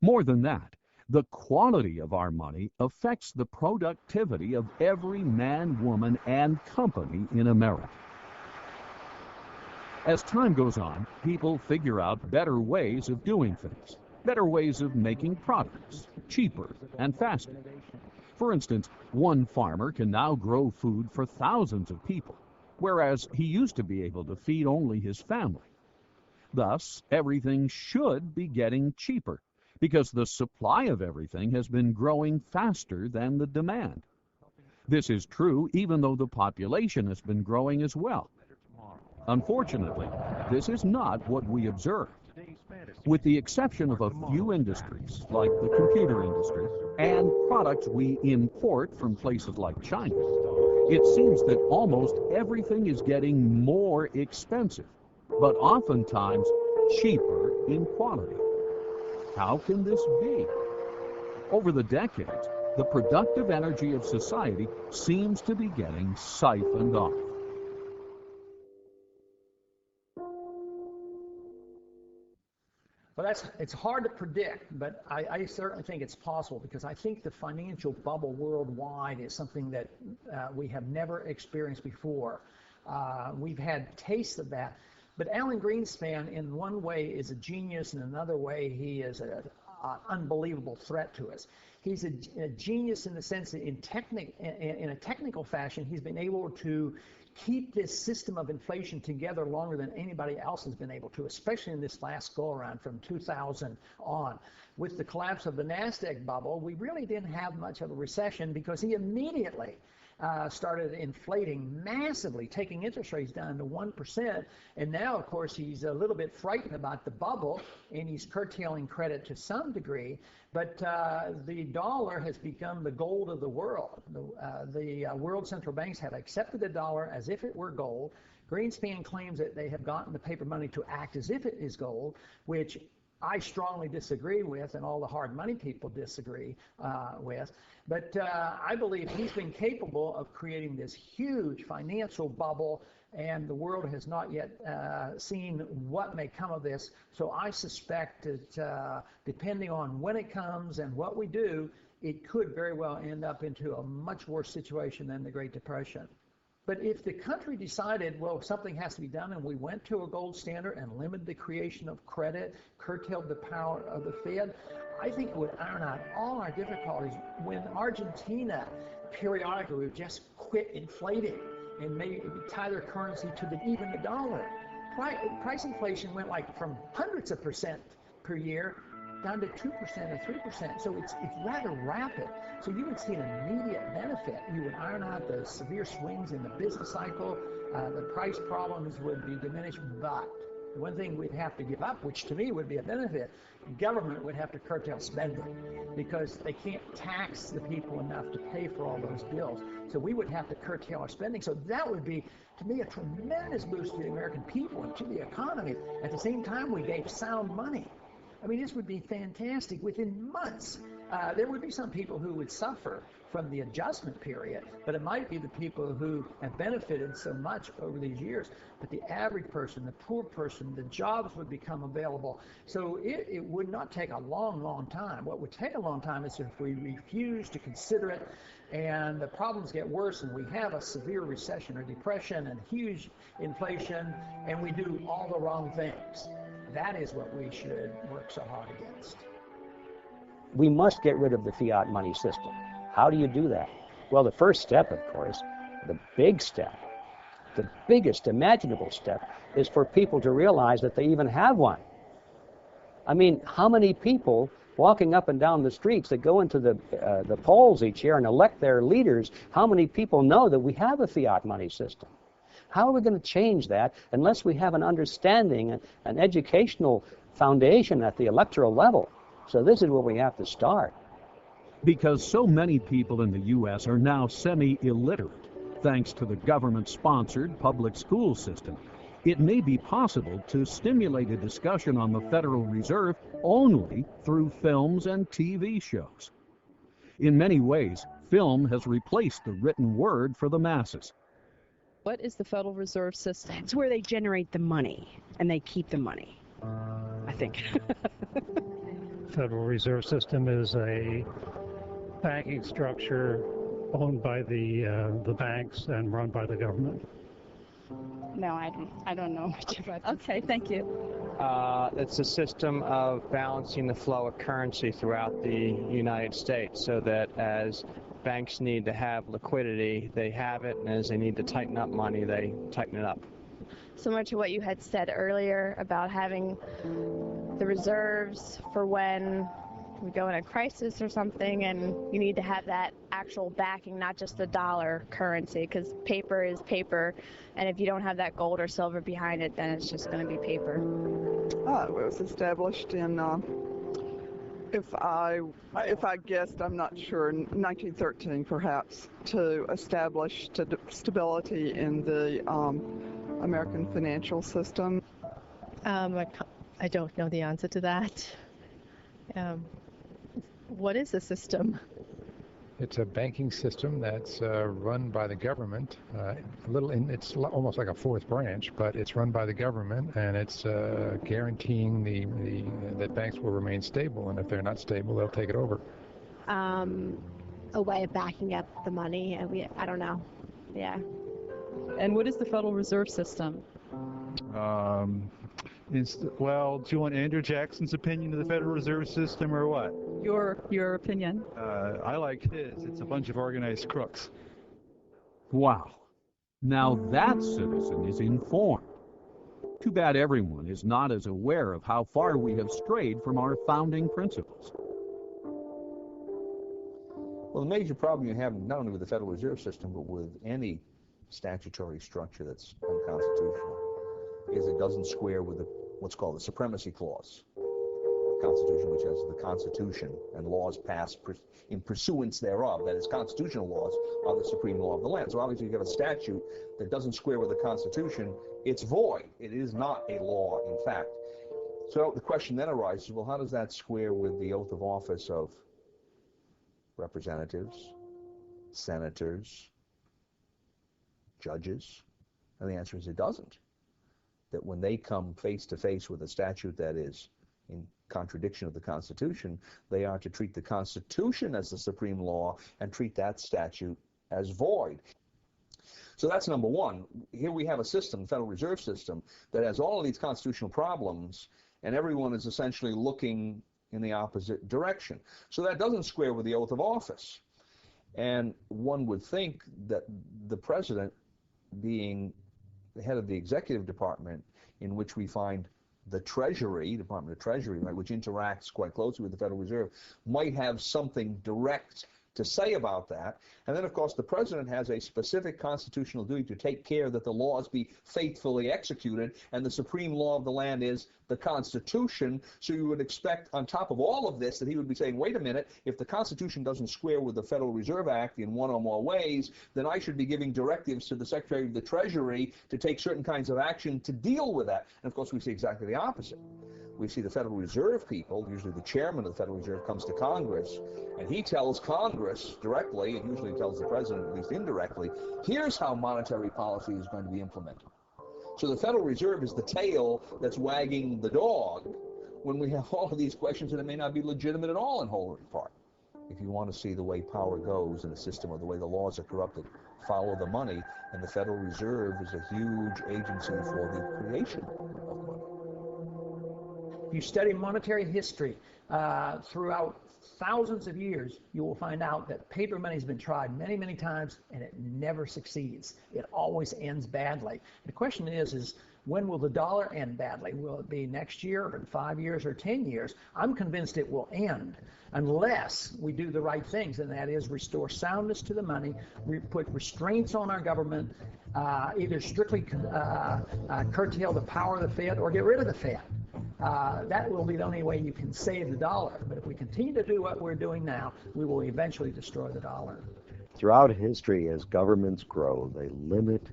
S1: More than that, the quality of our money affects the productivity of every man, woman, and company in America. As time goes on, people figure out better ways of doing things, better ways of making products, cheaper and faster. For instance, one farmer can now grow food for thousands of people, whereas he used to be able to feed only his family. Thus, everything should be getting cheaper, because the supply of everything has been growing faster than the demand. This is true even though the population has been growing as well. Unfortunately, this is not what we observed. With the exception of a few industries, like the computer industry, and products we import from places like China, it seems that almost everything is getting more expensive, but oftentimes cheaper in quality. How can this be? Over the decades, the productive energy of society seems to be getting siphoned off.
S10: Well, it's hard to predict, but I certainly think it's possible because I think the financial bubble worldwide is something that we have never experienced before. We've had tastes of that. But Alan Greenspan, in one way, is a genius, and in another way, he is an unbelievable threat to us. He's a genius in the sense that in a technical fashion, he's been able to keep this system of inflation together longer than anybody else has been able to, especially in this last go-around from 2000 on. With the collapse of the NASDAQ bubble, we really didn't have much of a recession because he immediately started inflating massively, taking interest rates down to 1%. And now, of course, he's a little bit frightened about the bubble, and he's curtailing credit to some degree. But the dollar has become the gold of the world. The world central banks have accepted the dollar as if it were gold. Greenspan claims that they have gotten the paper money to act as if it is gold, which I strongly disagree with, and all the hard money people disagree with. But I believe he's been capable of creating this huge financial bubble, and the world has not yet seen what may come of this. So I suspect that depending on when it comes and what we do, it could very well end up into a much worse situation than the Great Depression. But if the country decided, well, something has to be done, and we went to a gold standard and limited the creation of credit, curtailed the power of the Fed, I think it would iron out all our difficulties. When Argentina periodically would just quit inflating and maybe tie their currency to even the dollar, price inflation went like from hundreds of percent per year down to 2% or 3%. So it's rather rapid. So you would see an immediate benefit. You would iron out the severe swings in the business cycle. The price problems would be diminished. But the one thing we'd have to give up, which to me would be a benefit, government would have to curtail spending because they can't tax the people enough to pay for all those bills. So we would have to curtail our spending. So that would be, to me, a tremendous boost to the American people and to the economy. At the same time, we gave sound money. I mean, this would be fantastic. Within months, there would be some people who would suffer from the adjustment period, but it might be the people who have benefited so much over these years. But the average person, the poor person, the jobs would become available. So it would not take a long, long time. What would take a long time is if we refuse to consider it and the problems get worse and we have a severe recession or depression and huge inflation and we do all the wrong things. That is what we should work so hard against.
S9: We must get rid of the fiat money system. How do you do that? Well, the first step, of course, the big step, the biggest imaginable step, is for people to realize that they even have one. I mean, how many people walking up and down the streets that go into the polls each year and elect their leaders, how many people know that we have a fiat money system? How are we going to change that unless we have an understanding, an educational foundation at the electoral level? So this is where we have to start.
S1: Because so many people in the U.S. are now semi-illiterate, thanks to the government-sponsored public school system, it may be possible to stimulate a discussion on the Federal Reserve only through films and TV shows. In many ways, film has replaced the written word for the masses.
S2: What is the Federal Reserve System?
S4: It's where they generate the money, and they keep the money, I think.
S7: Federal Reserve System is a banking structure owned by the banks and run by the government.
S17: No, I don't know much about this.
S2: Okay, thank you.
S18: It's a system of balancing the flow of currency throughout the United States so that as banks need to have liquidity, they have it, and as they need to tighten up money, they tighten it up.
S5: Similar to what you had said earlier about having the reserves for when we go in a crisis or something, and you need to have that actual backing, not just the dollar currency, because paper is paper, and if you don't have that gold or silver behind it, then it's just going to be paper.
S11: It was established in, if I guessed, I'm not sure, 1913 perhaps, to establish stability in the American financial system.
S19: I don't know the answer to that. What is the system?
S3: It's a banking system that's run by the government. It's almost like a fourth branch, but it's run by the government, and it's guaranteeing that banks will remain stable, and if they're not stable, they'll take it over.
S6: A way of backing up the money, and I don't know. Yeah.
S2: And what is the Federal Reserve System?
S12: Well, do you want Andrew Jackson's opinion of the Federal Reserve System or what?
S2: Your opinion.
S12: I like his. It's a bunch of organized crooks.
S1: Wow. Now that citizen is informed. Too bad everyone is not as aware of how far we have strayed from our founding principles.
S8: Well, the major problem you have not only with the Federal Reserve System, but with any statutory structure that's unconstitutional, is it doesn't square with what's called the Supremacy Clause. The Constitution, which has the Constitution and laws passed in pursuance thereof, that is, constitutional laws are the supreme law of the land. So obviously you have a statute that doesn't square with the Constitution, it's void. It is not a law, in fact. So the question then arises, well, how does that square with the oath of office of representatives, senators, judges? And the answer is it doesn't. That when they come face to face with a statute that is in contradiction of the Constitution, they are to treat the Constitution as the supreme law and treat that statute as void. So that's number one. Here we have a system, the Federal Reserve System, that has all of these constitutional problems, and everyone is essentially looking in the opposite direction. So that doesn't square with the oath of office. And one would think that the president, being the head of the executive department, in which we find the Treasury, Department of Treasury, right, which interacts quite closely with the Federal Reserve, might have something direct to say about that. And then, of course, the president has a specific constitutional duty to take care that the laws be faithfully executed, and the supreme law of the land is the Constitution. So you would expect, on top of all of this, that he would be saying, wait a minute, if the Constitution doesn't square with the Federal Reserve Act in one or more ways, then I should be giving directives to the Secretary of the Treasury to take certain kinds of action to deal with that. And, of course, we see exactly the opposite. We see the Federal Reserve people, usually the chairman of the Federal Reserve comes to Congress, and he tells Congress directly, and usually tells the president at least indirectly, here's how monetary policy is going to be implemented. So the Federal Reserve is the tail that's wagging the dog when we have all of these questions that it may not be legitimate at all in whole or in part. If you want to see the way power goes in a system or the way the laws are corrupted, follow the money, and the Federal Reserve is a huge agency for the creation of money.
S10: If you study monetary history throughout thousands of years, you will find out that paper money has been tried many, many times, and it never succeeds. It always ends badly. The question is when will the dollar end badly? Will it be next year, or in 5 years, or 10 years? I'm convinced it will end unless we do the right things, and that is restore soundness to the money, put restraints on our government, either strictly curtail the power of the FIAT or get rid of the FIAT. That will be the only way you can save the dollar. But if we continue to do what we're doing now, we will eventually destroy the dollar.
S15: Throughout history, as governments grow, they limit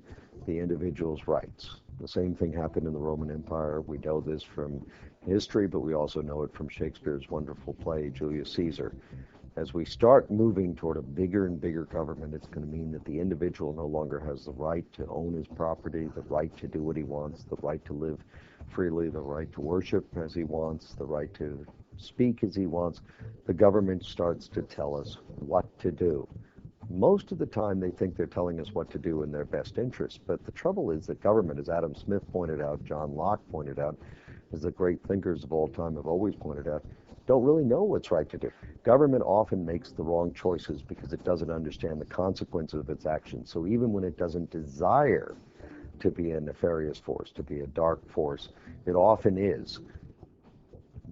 S15: the individual's rights. The same thing happened in the Roman Empire. We know this from history, but we also know it from Shakespeare's wonderful play, Julius Caesar. As we start moving toward a bigger and bigger government, it's going to mean that the individual no longer has the right to own his property, the right to do what he wants, the right to live freely, the right to worship as he wants, the right to speak as he wants. The government starts to tell us what to do. Most of the time they think they're telling us what to do in their best interest, but the trouble is that government, as Adam Smith pointed out, John Locke pointed out, as the great thinkers of all time have always pointed out, don't really know what's right to do. Government often makes the wrong choices because it doesn't understand the consequences of its actions. So even when it doesn't desire to be a nefarious force, to be a dark force, it often is.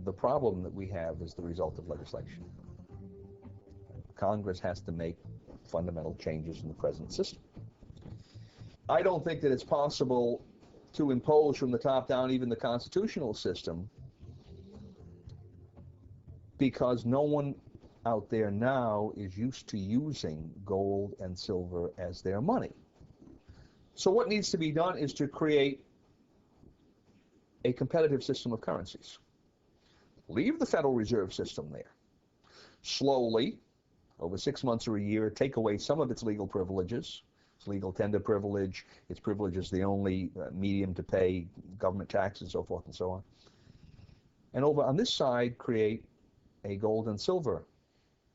S8: The problem that we have is the result of legislation. Congress has to make fundamental changes in the present system. I don't think that it's possible to impose from the top down even the constitutional system, because no one out there now is used to using gold and silver as their money. So what needs to be done is to create a competitive system of currencies. Leave the Federal Reserve System there. Slowly, over 6 months or a year, take away some of its legal privileges. Its legal tender privilege, its privilege as the only medium to pay government taxes, so forth and so on. And over on this side, create a gold and silver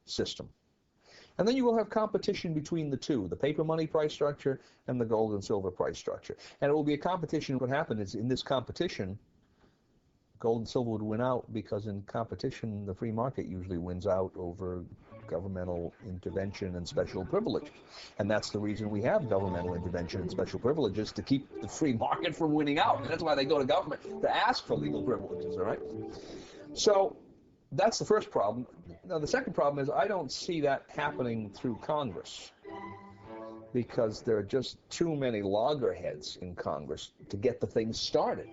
S8: system. And then you will have competition between the two, the paper money price structure and the gold and silver price structure. And it will be a competition. What happened is, in this competition, gold and silver would win out, because in competition, the free market usually wins out over governmental intervention and special privileges. And that's the reason we have governmental intervention and special privileges, to keep the free market from winning out. And that's why they go to government, to ask for legal privileges, all right? So that's the first problem. Now, the second problem is I don't see that happening through Congress, because there are just too many loggerheads in Congress to get the thing started.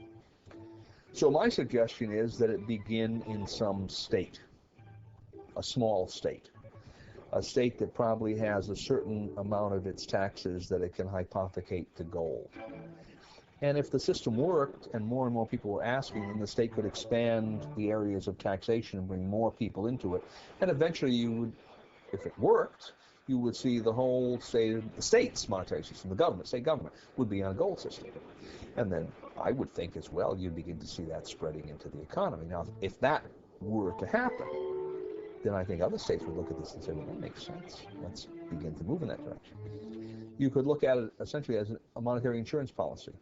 S8: So my suggestion is that it begin in some state, a small state, a state that probably has a certain amount of its taxes that it can hypothecate to gold. And if the system worked and more people were asking, then the state could expand the areas of taxation and bring more people into it. And eventually you would, if it worked, you would see the whole state's monetary system, the government, state government, would be on a gold system. And then I would think as well, you'd begin to see that spreading into the economy. Now, if that were to happen, then I think other states would look at this and say, well, that makes sense. Let's begin to move in that direction. You could look at it essentially as a monetary insurance policy.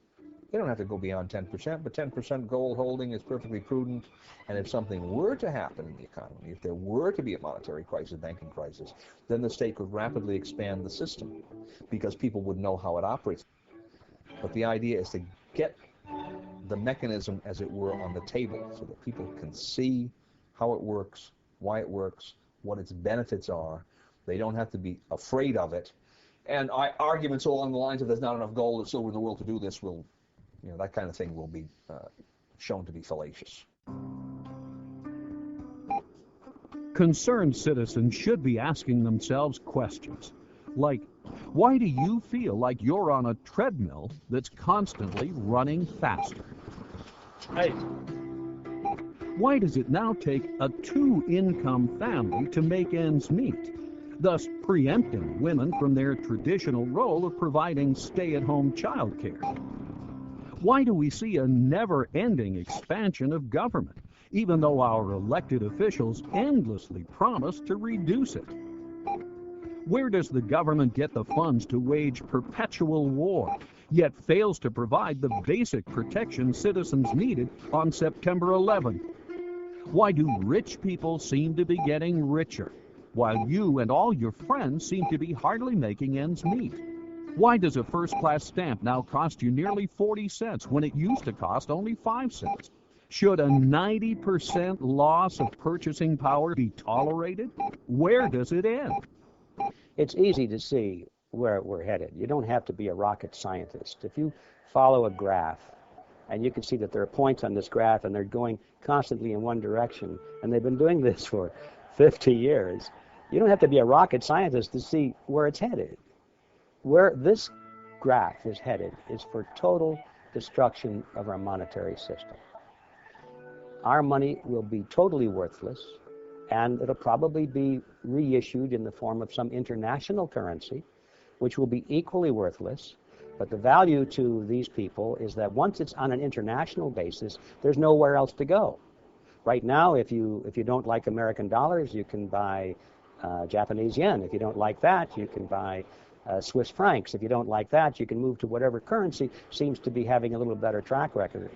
S8: They don't have to go beyond 10%, but 10% gold holding is perfectly prudent. And if something were to happen in the economy, if there were to be a monetary crisis, banking crisis, then the state could rapidly expand the system because people would know how it operates. But the idea is to get the mechanism, as it were, on the table so that people can see how it works, why it works, what its benefits are. They don't have to be afraid of it. And arguments along the lines of there's not enough gold or silver in the world to do this will, that kind of thing will be shown to be fallacious.
S1: Concerned citizens should be asking themselves questions like, why do you feel like you're on a treadmill that's constantly running faster?
S20: Hey.
S1: Why does it now take a two-income family to make ends meet, thus preempting women from their traditional role of providing stay-at-home childcare? Why do we see a never-ending expansion of government, even though our elected officials endlessly promise to reduce it? Where does the government get the funds to wage perpetual war, yet fails to provide the basic protection citizens needed on September 11? Why do rich people seem to be getting richer, while you and all your friends seem to be hardly making ends meet? Why does a first-class stamp now cost you nearly 40 cents when it used to cost only 5 cents? Should a 90% loss of purchasing power be tolerated? Where does it end?
S9: It's easy to see where we're headed. You don't have to be a rocket scientist. If you follow a graph, and you can see that there are points on this graph, and they're going constantly in one direction, and they've been doing this for 50 years, you don't have to be a rocket scientist to see where it's headed. Where this graph is headed is for total destruction of our monetary system. Our money will be totally worthless, and it'll probably be reissued in the form of some international currency, which will be equally worthless. But the value to these people is that once it's on an international basis, there's nowhere else to go. Right now, if you don't like American dollars, you can buy Japanese yen. If you don't like that, you can buy Swiss francs. If you don't like that, you can move to whatever currency seems to be having a little better track record.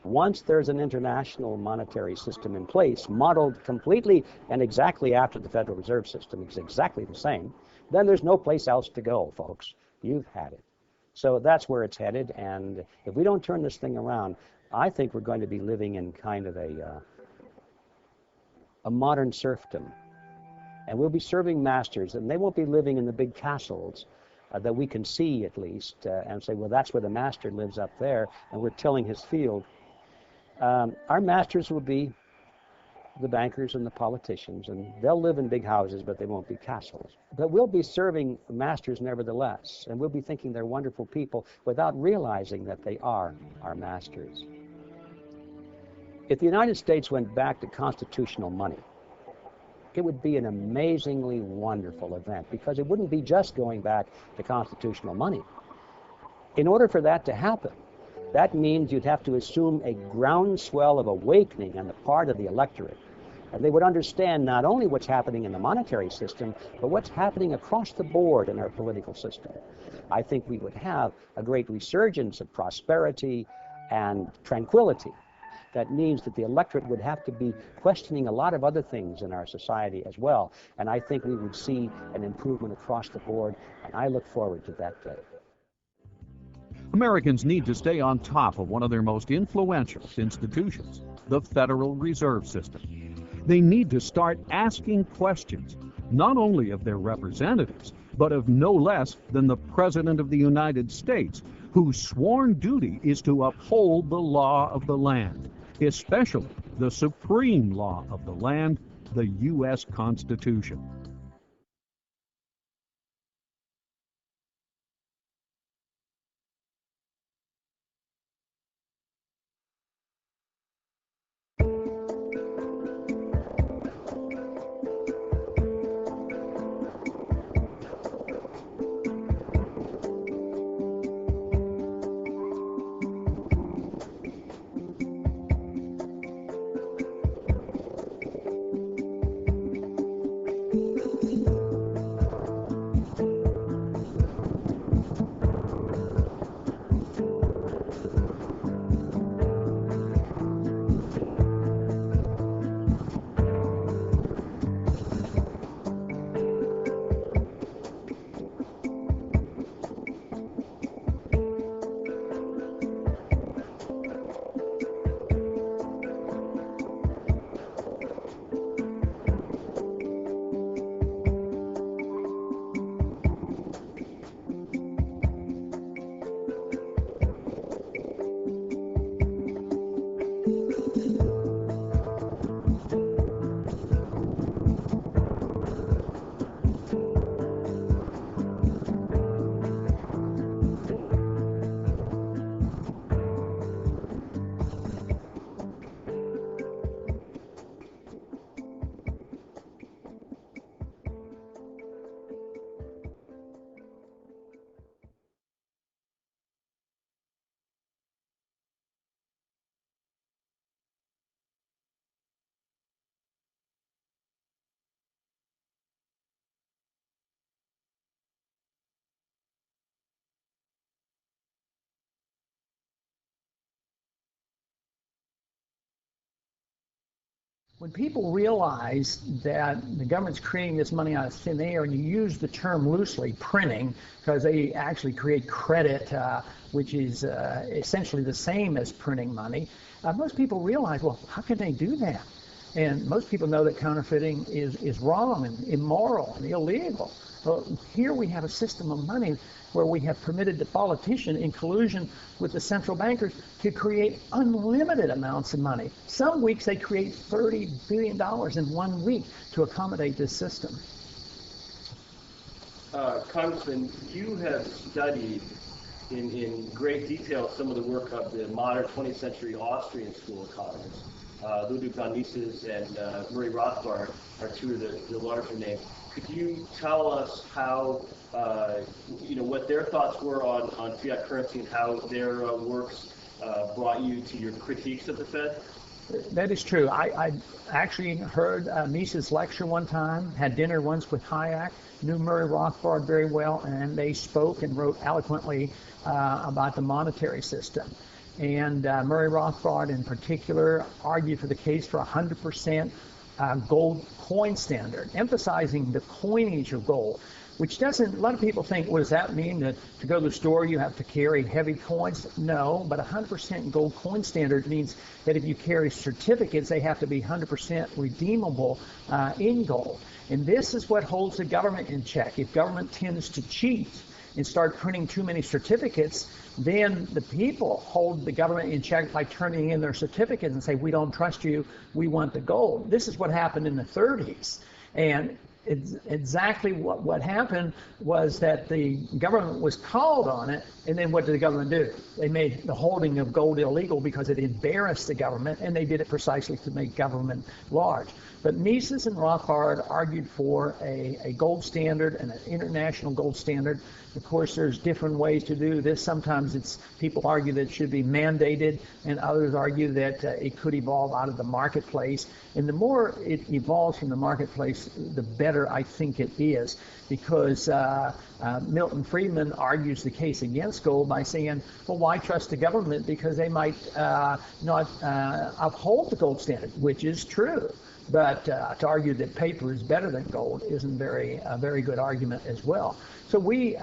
S9: Once there's an international monetary system in place, modeled completely and exactly after the Federal Reserve System, it's exactly the same, then there's no place else to go, folks. You've had it. So that's where it's headed, and if we don't turn this thing around, I think we're going to be living in kind of a modern serfdom. And we'll be serving masters, and they won't be living in the big castles that we can see, at least, and say, well, that's where the master lives up there, and we're tilling his field. Our masters will be the bankers and the politicians, and they'll live in big houses, but they won't be castles. But we'll be serving masters nevertheless, and we'll be thinking they're wonderful people without realizing that they are our masters. If the United States went back to constitutional money, it would be an amazingly wonderful event, because it wouldn't be just going back to constitutional money. In order for that to happen, that means you'd have to assume a groundswell of awakening on the part of the electorate. And they would understand not only what's happening in the monetary system, but what's happening across the board in our political system. I think we would have a great resurgence of prosperity and tranquility. That means that the electorate would have to be questioning a lot of other things in our society as well. And I think we would see an improvement across the board, and I look forward to that day.
S1: Americans need to stay on top of one of their most influential institutions, the Federal Reserve System. They need to start asking questions, not only of their representatives, but of no less than the President of the United States, whose sworn duty is to uphold the law of the land, especially the supreme law of the land, the U.S. Constitution.
S10: When people realize that the government's creating this money out of thin air, and you use the term loosely, printing, because they actually create credit, which is essentially the same as printing money, most people realize, well, how can they do that? And most people know that counterfeiting is wrong and immoral and illegal. Well, here we have a system of money where we have permitted the politician, in collusion with the central bankers, to create unlimited amounts of money. Some weeks they create $30 billion in 1 week to accommodate this system.
S20: Congressman, you have studied in great detail some of the work of the modern 20th century Austrian school economists. Ludwig von Mises and Murray Rothbard are two of the larger names. Could you tell us how, what their thoughts were on fiat currency and how their works brought you to your critiques of the Fed?
S10: That is true. I actually heard Mises lecture one time, had dinner once with Hayek, knew Murray Rothbard very well, and they spoke and wrote eloquently about the monetary system. And Murray Rothbard in particular argued for the case for 100% gold coin standard, emphasizing the coinage of gold, which doesn't, a lot of people think, what does that mean? That to go to the store you have to carry heavy coins? No, but 100% gold coin standard means that if you carry certificates, they have to be 100% redeemable in gold. And this is what holds the government in check. If government tends to cheat and start printing too many certificates, then the people hold the government in check by turning in their certificates and say, we don't trust you, we want the gold. This is what happened in the 30s. And exactly what happened was that the government was called on it, and then what did the government do? They made the holding of gold illegal because it embarrassed the government, and they did it precisely to make government large. But Mises and Rothbard argued for a gold standard and an international gold standard. Of course, there's different ways to do this. Sometimes people argue that it should be mandated, and others argue that it could evolve out of the marketplace. And the more it evolves from the marketplace, the better I think it is, because Milton Friedman argues the case against gold by saying, well, why trust the government? Because they might not uphold the gold standard, which is true. But to argue that paper is better than gold isn't a very good argument as well. So we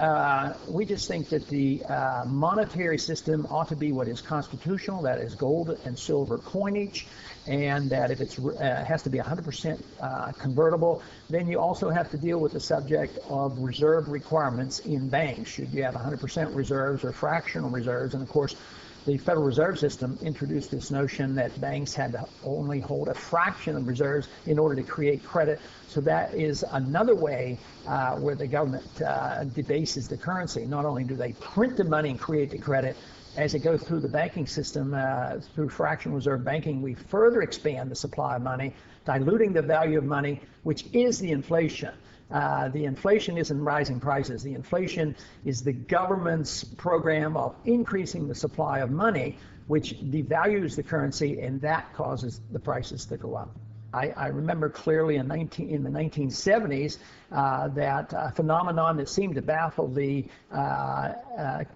S10: just think that the monetary system ought to be what is constitutional, that is gold and silver coinage, and that if it has to be 100% convertible, then you also have to deal with the subject of reserve requirements in banks. Should you have 100% reserves or fractional reserves? And of course, the Federal Reserve System introduced this notion that banks had to only hold a fraction of reserves in order to create credit. So that is another way where the government debases the currency. Not only do they print the money and create the credit, as it goes through the banking system, through fractional reserve banking, we further expand the supply of money, diluting the value of money, which is the inflation. The inflation isn't rising prices. The inflation is the government's program of increasing the supply of money, which devalues the currency, and that causes the prices to go up. I remember clearly in the 1970s that phenomenon that seemed to baffle the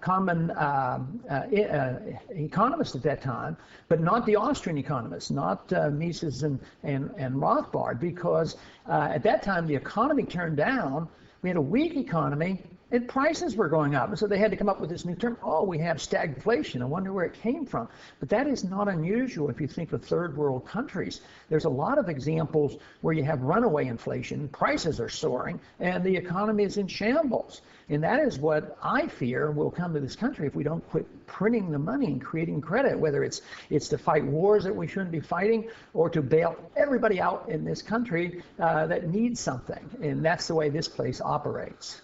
S10: common economists at that time, but not the Austrian economists, not Mises and Rothbard, because at that time the economy turned down. We had a weak economy, and prices were going up. And so they had to come up with this new term. Oh, we have stagflation. I wonder where it came from. But that is not unusual if you think of third world countries. There's a lot of examples where you have runaway inflation, prices are soaring, and the economy is in shambles. And that is what I fear will come to this country if we don't quit printing the money and creating credit, whether it's to fight wars that we shouldn't be fighting or to bail everybody out in this country that needs something. And that's the way this place operates.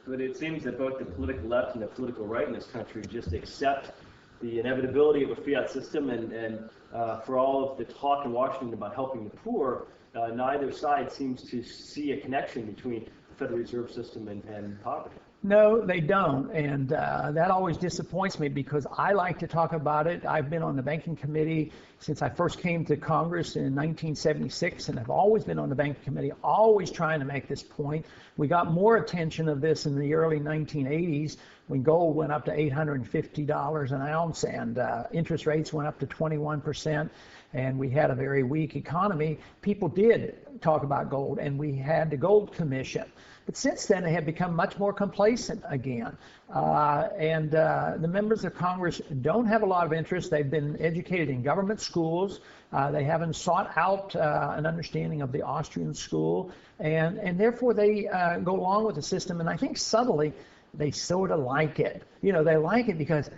S20: But it seems that both the political left and the political right in this country just accept the inevitability of a fiat system, and for all of the talk in Washington about helping the poor, neither side seems to see a connection between the Federal Reserve System and poverty.
S10: No, they don't, and that always disappoints me because I like to talk about it. I've been on the banking committee since I first came to Congress in 1976, and I've always been on the banking committee, always trying to make this point. We got more attention of this in the early 1980s when gold went up to $850 an ounce and interest rates went up to 21%, and we had a very weak economy, people did talk about gold, and we had the Gold Commission. But since then, they have become much more complacent again. The members of Congress don't have a lot of interest. They've been educated in government schools. They haven't sought out an understanding of the Austrian school. And therefore, they go along with the system. And I think subtly, they sort of like it. You know, they like it because,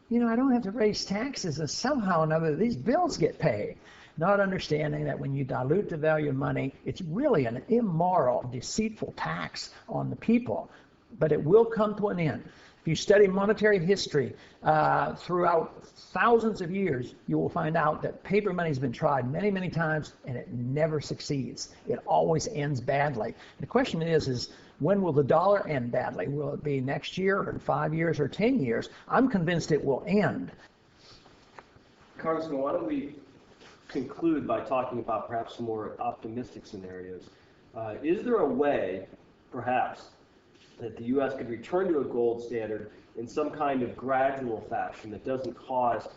S10: you know, I don't have to raise taxes, and somehow or another, these bills get paid. Not understanding that when you dilute the value of money, it's really an immoral, deceitful tax on the people. But it will come to an end. If you study monetary history throughout thousands of years, you will find out that paper money has been tried many, many times, and it never succeeds. It always ends badly. The question is when will the dollar end badly? Will it be next year, or in 5 years, or 10 years? I'm convinced it will end.
S20: Congressman, why don't we conclude by talking about perhaps some more optimistic scenarios. Is there a way, perhaps, that the U.S. could return to a gold standard in some kind of gradual fashion that doesn't cause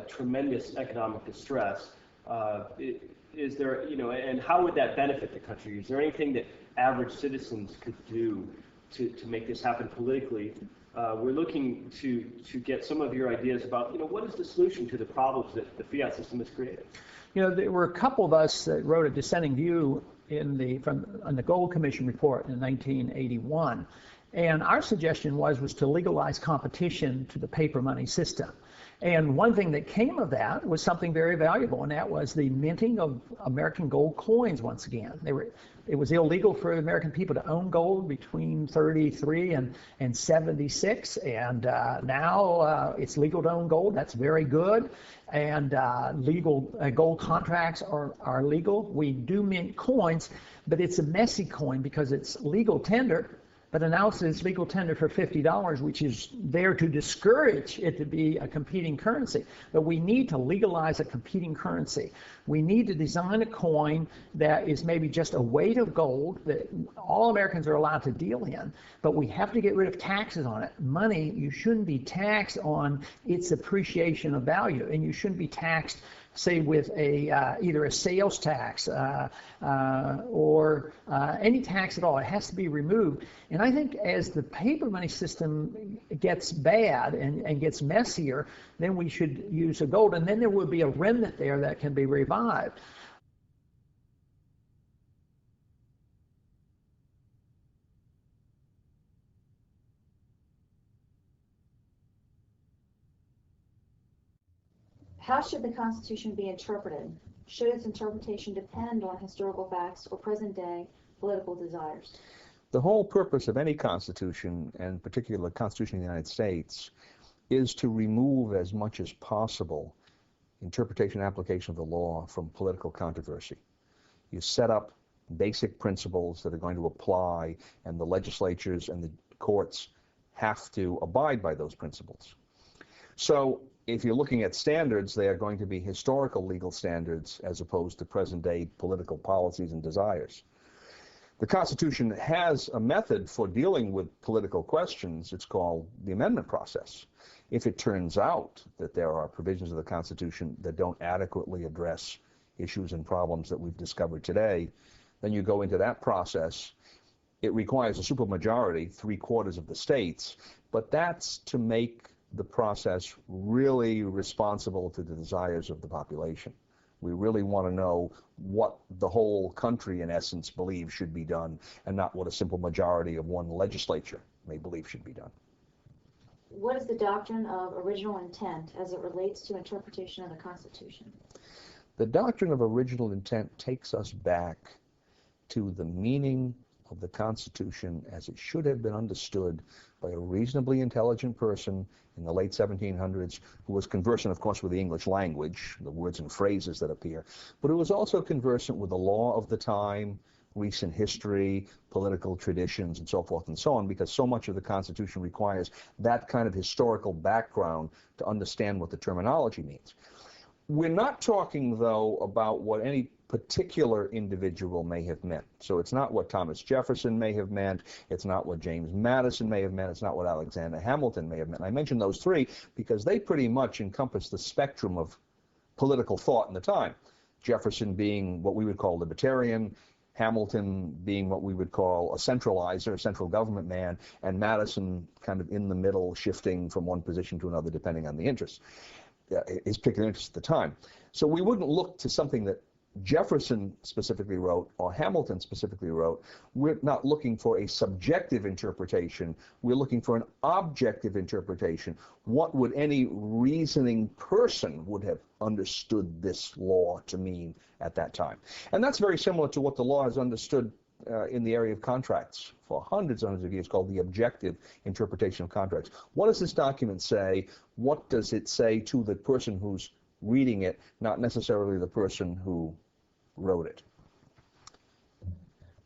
S20: tremendous economic distress? Is there, you know, and how would that benefit the country? Is there anything that average citizens could do to make this happen politically? We're looking to get some of your ideas about, you know, what is the solution to the problems that the fiat system has created?
S10: You know, there were a couple of us that wrote a dissenting view on the Gold Commission report in 1981, and our suggestion was to legalize competition to the paper money system. And one thing that came of that was something very valuable, and that was the minting of American gold coins once again. It was illegal for American people to own gold between 33 and 76, and now it's legal to own gold. That's very good. And legal gold contracts are legal. We do mint coins, but it's a messy coin because it's legal tender. But an ounce is legal tender for $50, which is there to discourage it to be a competing currency. But we need to legalize a competing currency. We need to design a coin that is maybe just a weight of gold that all Americans are allowed to deal in, but we have to get rid of taxes on it. Money, you shouldn't be taxed on its appreciation of value, and you shouldn't be taxed, say, with either a sales tax or any tax at all. It has to be removed. And I think as the paper money system gets bad and gets messier, then we should use a gold, and then there will be a remnant there that can be revived.
S21: How should the Constitution be interpreted? Should its interpretation depend on historical facts or present-day political desires?
S8: The whole purpose of any constitution, and particularly the Constitution of the United States, is to remove as much as possible interpretation and application of the law from political controversy. You set up basic principles that are going to apply, and the legislatures and the courts have to abide by those principles. So if you're looking at standards, they are going to be historical legal standards as opposed to present-day political policies and desires. The Constitution has a method for dealing with political questions. It's called the amendment process. If it turns out that there are provisions of the Constitution that don't adequately address issues and problems that we've discovered today, then you go into that process. It requires a supermajority, 3/4 of the states, but that's to make the process really responsible to the desires of the population. We really want to know what the whole country, in essence, believes should be done, and not what a simple majority of one legislature may believe should be done.
S21: What is the doctrine of original intent as it relates to interpretation of the Constitution?
S8: The doctrine of original intent takes us back to the meaning of the Constitution as it should have been understood by a reasonably intelligent person in the late 1700s who was conversant, of course, with the English language, the words and phrases that appear, but who was also conversant with the law of the time, recent history, political traditions, and so forth and so on, because so much of the Constitution requires that kind of historical background to understand what the terminology means. We're not talking, though, about what any particular individual may have meant. So it's not what Thomas Jefferson may have meant, it's not what James Madison may have meant, it's not what Alexander Hamilton may have meant. And I mentioned those three because they pretty much encompass the spectrum of political thought in the time. Jefferson being what we would call libertarian, Hamilton being what we would call a centralizer, a central government man, and Madison kind of in the middle, shifting from one position to another depending on the interests, his particular interest at the time. So we wouldn't look to something that Jefferson specifically wrote or Hamilton specifically wrote. We're not looking for a subjective interpretation. We're looking for an objective interpretation. What would any reasoning person would have understood this law to mean at that time? And that's very similar to what the law has understood in the area of contracts for hundreds and hundreds of years, called the objective interpretation of contracts. What does this document say? What does it say to the person who's reading it, not necessarily the person who wrote it?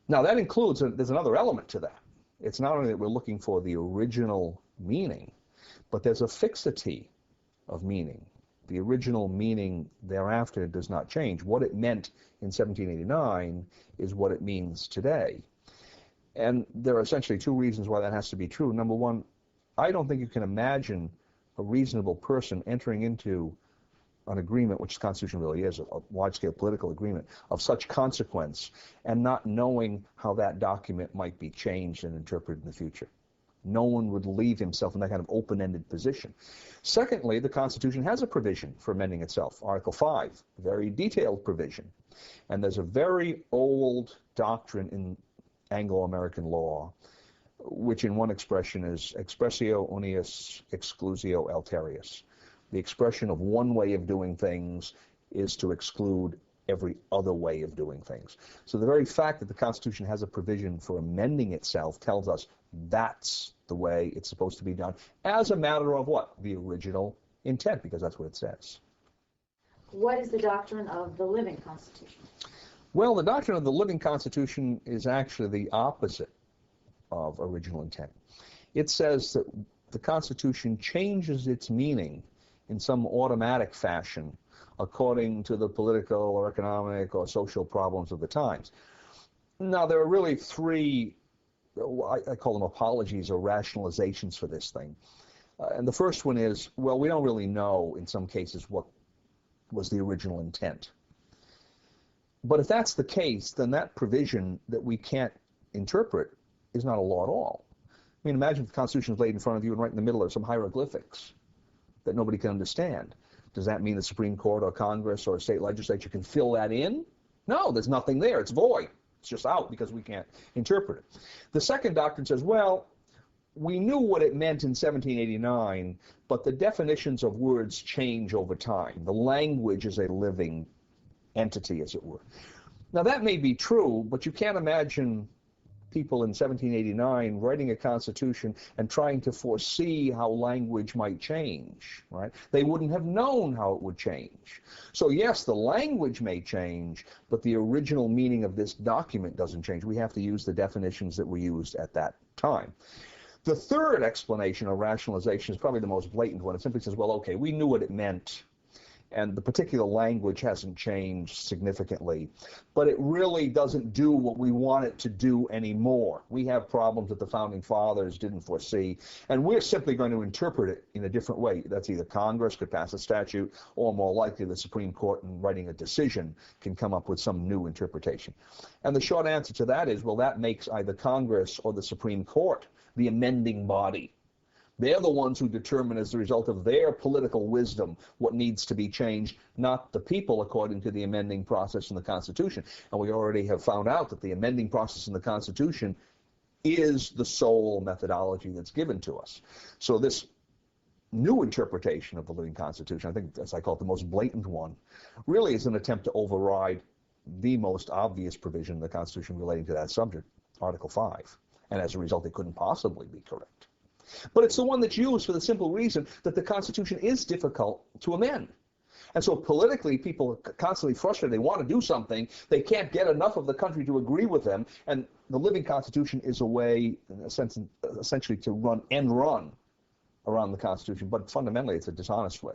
S8: Now that includes, there's another element to that. It's not only that we're looking for the original meaning, but there's a fixity of meaning. The original meaning thereafter does not change. What it meant in 1789 is what it means today. And there are essentially two reasons why that has to be true. Number one, I don't think you can imagine a reasonable person entering into an agreement, which the Constitution really is, a wide-scale political agreement of such consequence, and not knowing how that document might be changed and interpreted in the future. No one would leave himself in that kind of open-ended position. Secondly, the Constitution has a provision for amending itself, Article 5, very detailed provision. And there's a very old doctrine in Anglo-American law, which in one expression is expressio unius exclusio alterius. The expression of one way of doing things is to exclude every other way of doing things. So the very fact that the Constitution has a provision for amending itself tells us that's the way it's supposed to be done, as a matter of what? The original intent, because that's what it says.
S21: What is the doctrine of the living Constitution?
S8: Well, the doctrine of the living Constitution is actually the opposite of original intent. It says that the Constitution changes its meaning in some automatic fashion according to the political or economic or social problems of the times. Now, there are really three, I call them apologies or rationalizations for this thing. And the first one is, well, we don't really know in some cases what was the original intent. But if that's the case, then that provision that we can't interpret is not a law at all. I mean, imagine if the Constitution is laid in front of you and right in the middle are some hieroglyphics that nobody can understand. Does that mean the Supreme Court or Congress or a state legislature can fill that in? No, there's nothing there. It's void. It's just out because we can't interpret it. The second doctrine says, well, we knew what it meant in 1789, but the definitions of words change over time. The language is a living entity, as it were. Now, that may be true, but you can't imagine people in 1789 writing a constitution and trying to foresee how language might change, right? They wouldn't have known how it would change. So yes, the language may change, but the original meaning of this document doesn't change. We have to use the definitions that were used at that time. The third explanation or rationalization is probably the most blatant one. It simply says, well, okay, we knew what it meant, and the particular language hasn't changed significantly, but it really doesn't do what we want it to do anymore. We have problems that the Founding Fathers didn't foresee, and we're simply going to interpret it in a different way. That's either Congress could pass a statute, or more likely the Supreme Court, in writing a decision, can come up with some new interpretation. And the short answer to that is, well, that makes either Congress or the Supreme Court the amending body. They're the ones who determine, as a result of their political wisdom, what needs to be changed, not the people according to the amending process in the Constitution. And we already have found out that the amending process in the Constitution is the sole methodology that's given to us. So this new interpretation of the living Constitution, I think, as I call it, the most blatant one, really is an attempt to override the most obvious provision in the Constitution relating to that subject, Article 5. And as a result, it couldn't possibly be correct. But it's the one that's used for the simple reason that the Constitution is difficult to amend. And so politically, people are constantly frustrated. They want to do something. They can't get enough of the country to agree with them. And the living Constitution is a way, in a sense, essentially to run around the Constitution. But fundamentally, it's a dishonest way.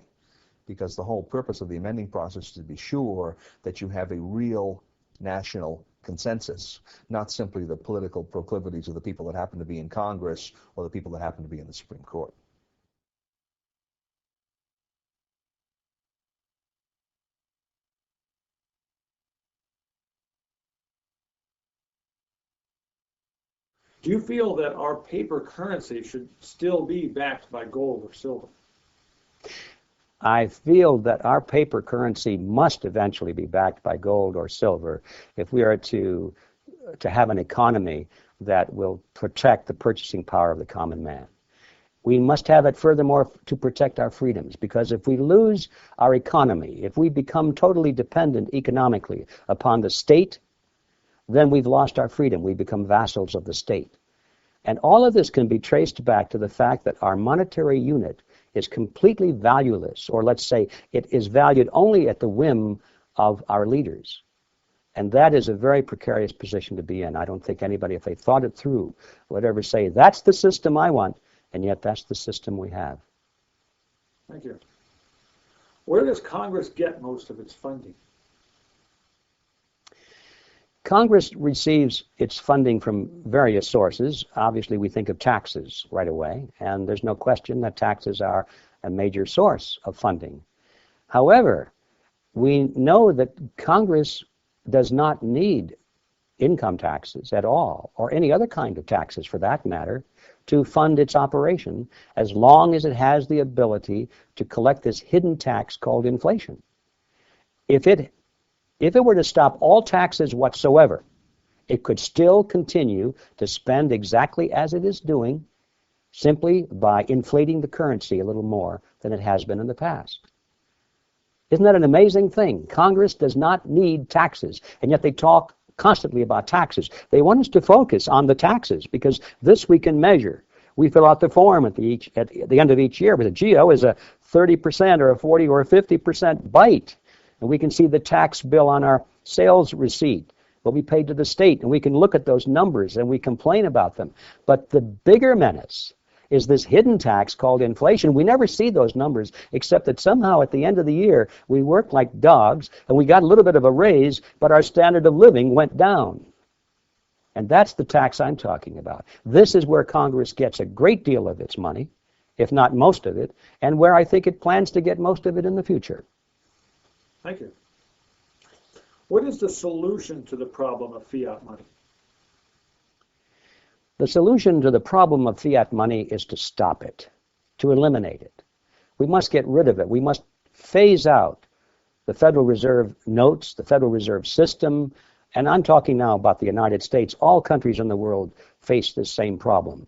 S8: because the whole purpose of the amending process is to be sure that you have a real national consensus, not simply the political proclivities of the people that happen to be in Congress or the people that happen to be in the Supreme Court.
S13: Do you feel that our paper currency should still be backed by gold or silver?
S9: I feel that our paper currency must eventually be backed by gold or silver if we are to have an economy that will protect the purchasing power of the common man. We must have it, furthermore, to protect our freedoms, because if we lose our economy, if we become totally dependent economically upon the state, then we've lost our freedom. We become vassals of the state. And all of this can be traced back to the fact that our monetary unit is completely valueless, or let's say it is valued only at the whim of our leaders. And that is a very precarious position to be in. I don't think anybody, if they thought it through, would ever say, that's the system I want, and yet that's the system we have.
S13: Thank you. Where does Congress get most of its funding?
S9: Congress receives its funding from various sources. Obviously, we think of taxes right away, and there's no question that taxes are a major source of funding. However, we know that Congress does not need income taxes at all, or any other kind of taxes for that matter, to fund its operation, as long as it has the ability to collect this hidden tax called inflation. If it were to stop all taxes whatsoever, it could still continue to spend exactly as it is doing, simply by inflating the currency a little more than it has been in the past. Isn't that an amazing thing? Congress does not need taxes, and yet they talk constantly about taxes. They want us to focus on the taxes, because this we can measure. We fill out the form at the end of each year, but the GEO is a 30% or a 40 or a 50% bite. And we can see the tax bill on our sales receipt, what we paid to the state, and we can look at those numbers and we complain about them. But the bigger menace is this hidden tax called inflation. We never see those numbers, except that somehow at the end of the year we worked like dogs and we got a little bit of a raise, but our standard of living went down. And that's the tax I'm talking about. This is where Congress gets a great deal of its money, if not most of it, and where I think it plans to get most of it in the future.
S13: Thank you. What is the solution to the problem of fiat money?
S9: The solution to the problem of fiat money is to stop it, to eliminate it. We must get rid of it. We must phase out the Federal Reserve notes, the Federal Reserve system, and I'm talking now about the United States. All countries in the world face this same problem.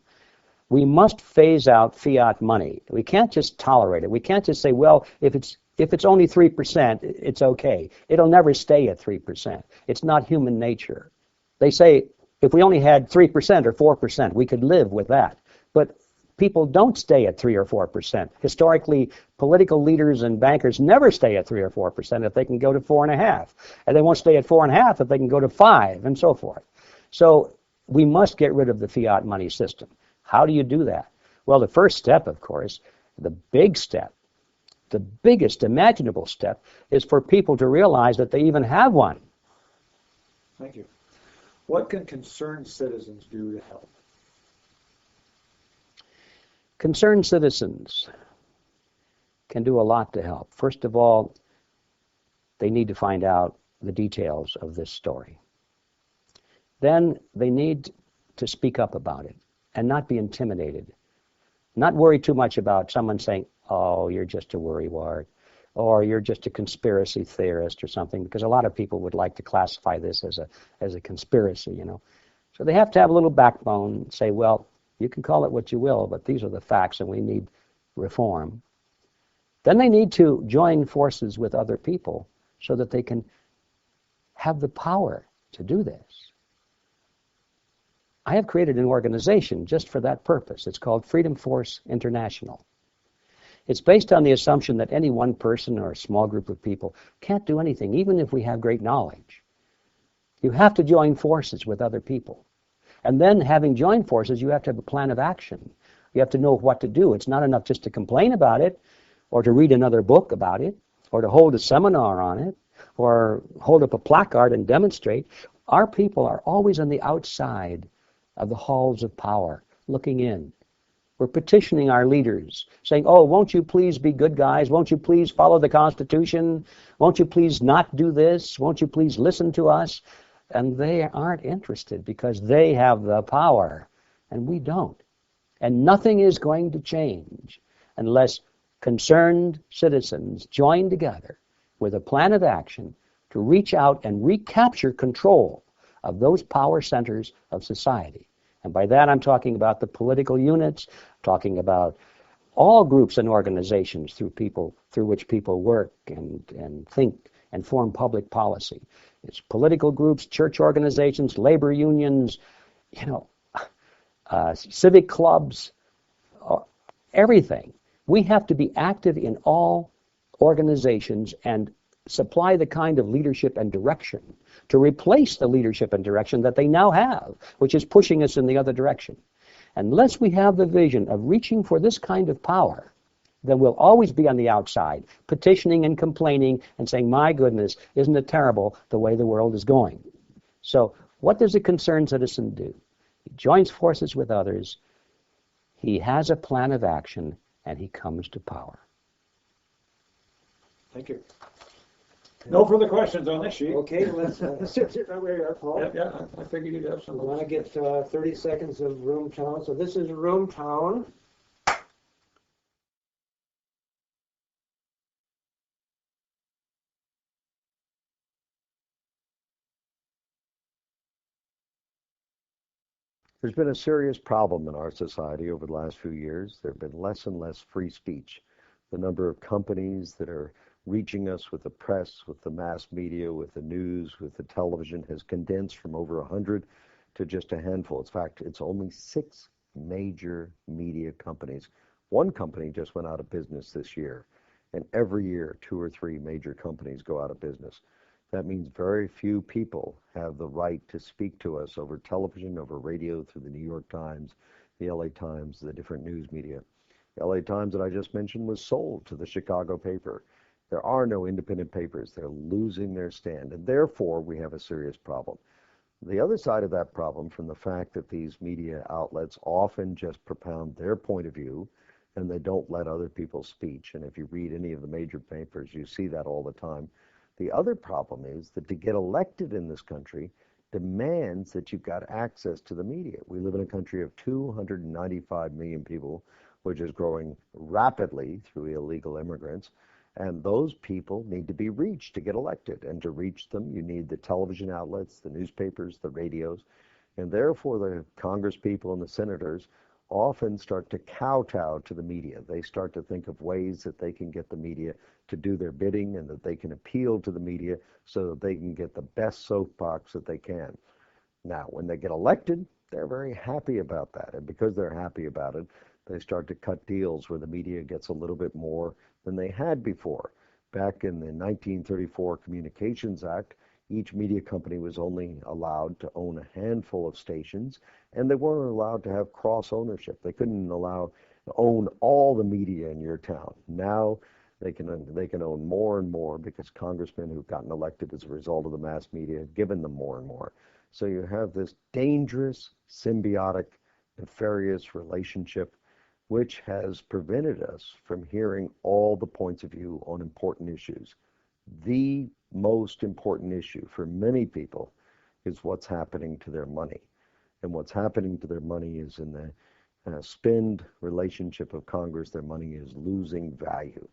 S9: We must phase out fiat money. We can't just tolerate it. We can't just say, well, if it's only 3%, it's okay. It'll never stay at 3%. It's not human nature. They say if we only had 3% or 4%, we could live with that. But people don't stay at 3 or 4%. Historically, political leaders and bankers never stay at 3 or 4% if they can go to 4.5%. And they won't stay at 4.5% if they can go to 5%, and so forth. So we must get rid of the fiat money system. How do you do that? Well, the first step, of course, the big step, the biggest imaginable step, is for people to realize that they even have one.
S13: Thank you. What can concerned citizens do to help?
S9: Concerned citizens can do a lot to help. First of all, they need to find out the details of this story. Then they need to speak up about it and not be intimidated. Not worry too much about someone saying, oh, you're just a worrywart, or you're just a conspiracy theorist or something, because a lot of people would like to classify this as a conspiracy, you know. So they have to have a little backbone and say, well, you can call it what you will, but these are the facts and we need reform. Then they need to join forces with other people so that they can have the power to do this. I have created an organization just for that purpose. It's called Freedom Force International. It's based on the assumption that any one person or a small group of people can't do anything, even if we have great knowledge. You have to join forces with other people. And then, having joined forces, you have to have a plan of action. You have to know what to do. It's not enough just to complain about it. or to read another book about it, or to hold a seminar on it, or hold up a placard and demonstrate. Our people are always on the outside of the halls of power, looking in. We're petitioning our leaders, saying, oh, won't you please be good guys? Won't you please follow the Constitution? Won't you please not do this? Won't you please listen to us? And they aren't interested because they have the power and we don't. And nothing is going to change unless concerned citizens join together with a plan of action to reach out and recapture control of those power centers of society. And by that I'm talking about the political units, talking about all groups and organizations through which people work and think and form public policy. It's political groups, church organizations, labor unions, civic clubs, everything. We have to be active in all organizations and supply the kind of leadership and direction to replace the leadership and direction that they now have, which is pushing us in the other direction. Unless we have the vision of reaching for this kind of power, then we'll always be on the outside, petitioning and complaining and saying, my goodness, isn't it terrible the way the world is going? So what does a concerned citizen do? He joins forces with others, he has a plan of action, and he comes to power.
S13: Thank you. No further questions on this sheet.
S14: Okay, let's sit right where you are, Paul.
S13: Yeah, I figured you'd have some.
S14: I want to get 30 seconds of room tone. So this is room tone.
S15: There's been a serious problem in our society over the last few years. There have been less and less free speech. The number of companies that are reaching us with the press, with the mass media, with the news, with the television has condensed from over 100 to just a handful. In fact, it's only 6 major media companies. One company just went out of business this year, and every year 2 or 3 major companies go out of business. That means very few people have the right to speak to us over television, over radio, through the New York Times, the LA Times, the different news media. The LA Times that I just mentioned was sold to the Chicago paper. There are no independent papers. They're losing their stand, and therefore we have a serious problem. The other side of that problem, from the fact that these media outlets often just propound their point of view and they don't let other people speak, and if you read any of the major papers, you see that all the time. The other problem is that to get elected in this country demands that you've got access to the media. We live in a country of 295 million people, which is growing rapidly through illegal immigrants. And those people need to be reached to get elected. And to reach them, you need the television outlets, the newspapers, the radios. And therefore, the Congress people and the senators often start to kowtow to the media. They start to think of ways that they can get the media to do their bidding and that they can appeal to the media so that they can get the best soapbox that they can. Now, when they get elected, they're very happy about that. And because they're happy about it, they start to cut deals where the media gets a little bit more than they had before. Back in the 1934 Communications Act, each media company was only allowed to own a handful of stations, and they weren't allowed to have cross ownership. They couldn't own all the media in your town. Now they can own more and more because congressmen who've gotten elected as a result of the mass media have given them more and more. So you have this dangerous, symbiotic, nefarious relationship which has prevented us from hearing all the points of view on important issues. The most important issue for many people is what's happening to their money. And what's happening to their money is in the spend relationship of Congress, their money is losing value.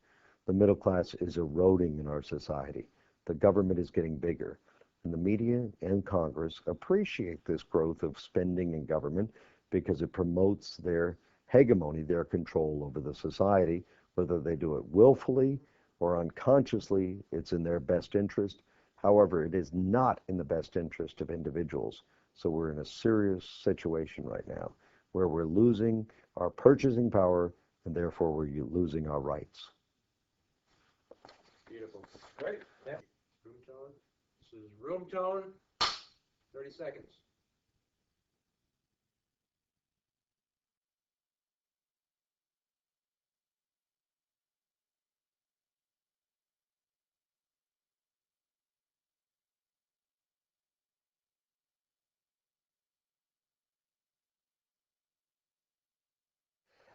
S15: The middle class is eroding in our society. The government is getting bigger. And the media and Congress appreciate this growth of spending in government because it promotes their hegemony, their control over the society. Whether they do it willfully or unconsciously, it's in their best interest. However, it is not in the best interest of individuals. So we're in a serious situation right now where we're losing our purchasing power and therefore we're losing our rights.
S14: Beautiful. Great. Yeah. Room tone. This is room tone. 30 seconds.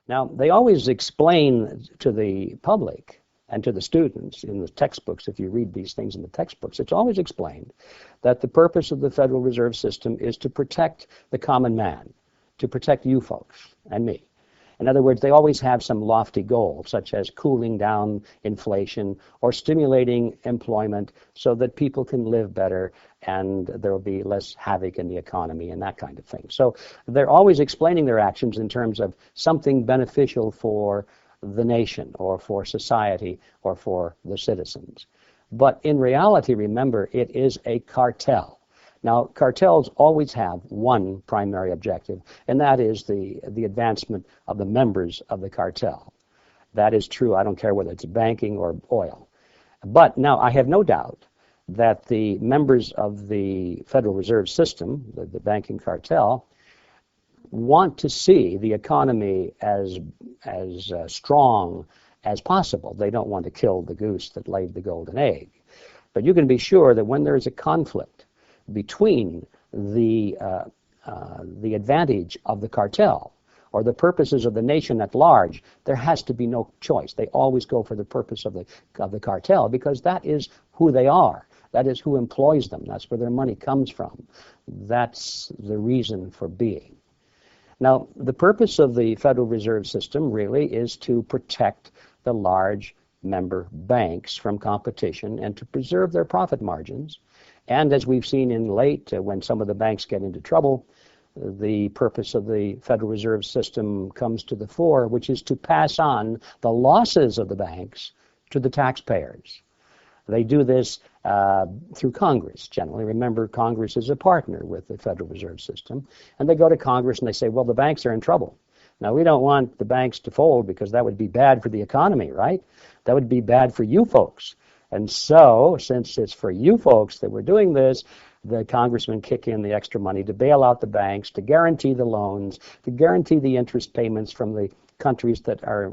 S9: Now, they always explain to the public and to the students in the textbooks, if you read these things in the textbooks, it's always explained that the purpose of the Federal Reserve System is to protect the common man, to protect you folks and me. In other words, they always have some lofty goal, such as cooling down inflation or stimulating employment so that people can live better and there will be less havoc in the economy and that kind of thing. So they're always explaining their actions in terms of something beneficial for the nation or for society or for the citizens. But in reality, remember, it is a cartel. Now, cartels always have one primary objective, and that is the advancement of the members of the cartel. That is true, I don't care whether it's banking or oil. But now, I have no doubt that the members of the Federal Reserve System, the banking cartel, want to see the economy as strong as possible. They don't want to kill the goose that laid the golden egg. But you can be sure that when there is a conflict between the advantage of the cartel or the purposes of the nation at large, there has to be no choice. They always go for the purpose of the cartel because that is who they are. That is who employs them. That's where their money comes from. That's the reason for being. Now, the purpose of the Federal Reserve System really is to protect the large member banks from competition and to preserve their profit margins. And as we've seen in late, when some of the banks get into trouble, the purpose of the Federal Reserve System comes to the fore, which is to pass on the losses of the banks to the taxpayers. They do this through Congress, generally. Remember, Congress is a partner with the Federal Reserve System. And they go to Congress and they say, well, the banks are in trouble. Now, we don't want the banks to fold because that would be bad for the economy, right? That would be bad for you folks. And so, since it's for you folks that we're doing this, the congressmen kick in the extra money to bail out the banks, to guarantee the loans, to guarantee the interest payments from the countries that are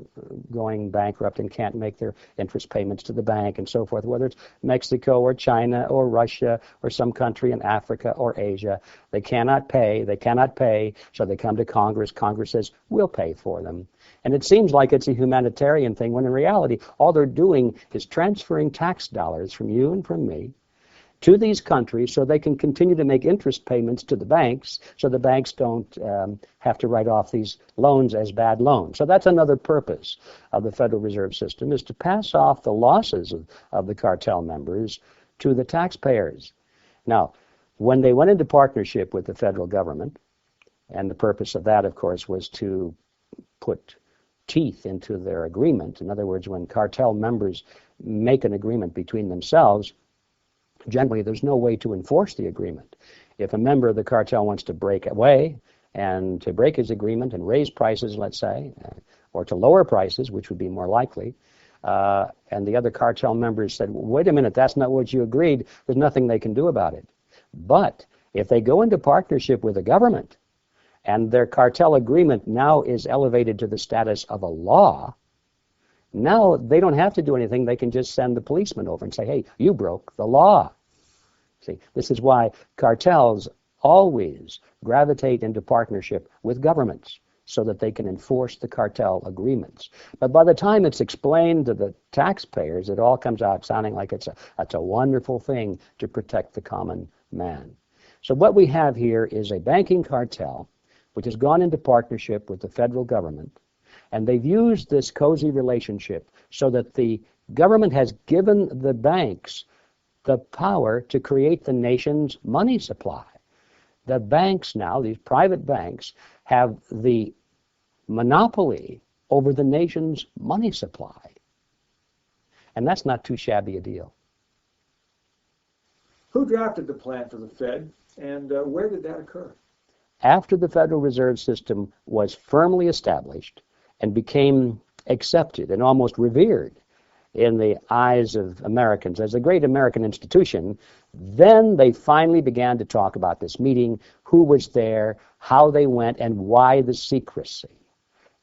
S9: going bankrupt and can't make their interest payments to the bank and so forth, whether it's Mexico or China or Russia or some country in Africa or Asia. They cannot pay, so they come to Congress. Congress says, we'll pay for them. And it seems like it's a humanitarian thing, when in reality, all they're doing is transferring tax dollars from you and from me to these countries so they can continue to make interest payments to the banks so the banks don't have to write off these loans as bad loans. So that's another purpose of the Federal Reserve System, is to pass off the losses of the cartel members to the taxpayers. Now, when they went into partnership with the federal government, and the purpose of that, of course, was to put teeth into their agreement. In other words, when cartel members make an agreement between themselves, generally there's no way to enforce the agreement. If a member of the cartel wants to break away and to break his agreement and raise prices, let's say, or to lower prices, which would be more likely, and the other cartel members said, wait a minute, that's not what you agreed, there's nothing they can do about it. But if they go into partnership with the government and their cartel agreement now is elevated to the status of a law, now they don't have to do anything. They can just send the policeman over and say, hey, you broke the law. See, this is why cartels always gravitate into partnership with governments so that they can enforce the cartel agreements. But by the time it's explained to the taxpayers, it all comes out sounding like it's a wonderful thing to protect the common man. So what we have here is a banking cartel which has gone into partnership with the federal government, and they've used this cozy relationship so that the government has given the banks the power to create the nation's money supply. The banks now, these private banks, have the monopoly over the nation's money supply. And that's not too shabby a deal.
S13: Who drafted the plan for the Fed, and where did that occur?
S9: After the Federal Reserve System was firmly established and became accepted and almost revered in the eyes of Americans as a great American institution, then they finally began to talk about this meeting, who was there, how they went, and why the secrecy.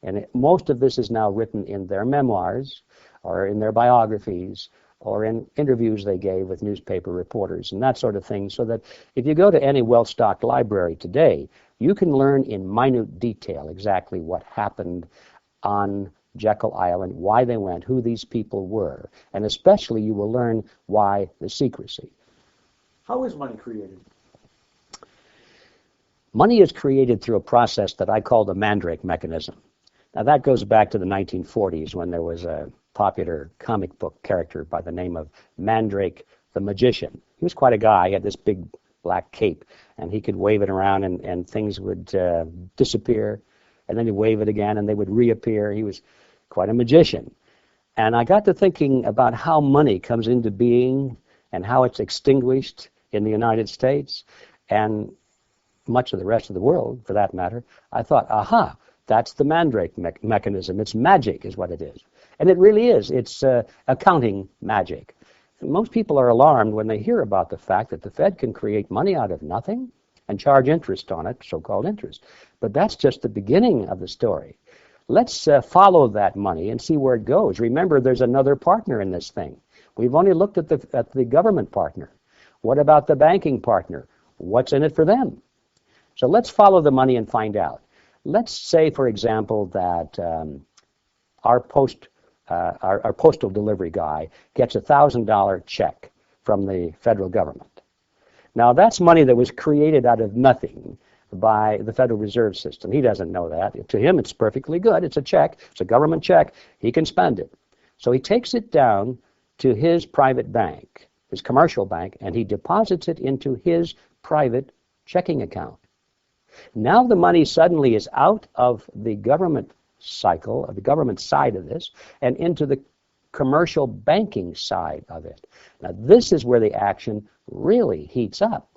S9: And most of this is now written in their memoirs or in their biographies or in interviews they gave with newspaper reporters and that sort of thing, so that if you go to any well-stocked library today, you can learn in minute detail exactly what happened on Jekyll Island, why they went, who these people were, and especially you will learn why the secrecy.
S13: How is money created?
S9: Money is created through a process that I call the Mandrake mechanism. Now that goes back to the 1940s when there was a popular comic book character by the name of Mandrake the Magician. He was quite a guy. He had this big black cape, and he could wave it around, and things would disappear, and then he'd wave it again, and they would reappear. He was quite a magician. And I got to thinking about how money comes into being and how it's extinguished in the United States and much of the rest of the world, for that matter. I thought, aha, that's the Mandrake mechanism. It's magic is what it is. And it really is. It's accounting magic. Most people are alarmed when they hear about the fact that the Fed can create money out of nothing and charge interest on it, so-called interest. But that's just the beginning of the story. Let's follow that money and see where it goes. Remember, there's another partner in this thing. We've only looked at the government partner. What about the banking partner? What's in it for them? So let's follow the money and find out. Let's say, for example, that our postal delivery guy gets a $1,000 check from the federal government. Now, that's money that was created out of nothing by the Federal Reserve System. He doesn't know that. To him, it's perfectly good. It's a check. It's a government check. He can spend it. So he takes it down to his private bank, his commercial bank, and he deposits it into his private checking account. Now the money suddenly is out of the government cycle, of the government side of this, and into the commercial banking side of it. Now this is where the action really heats up.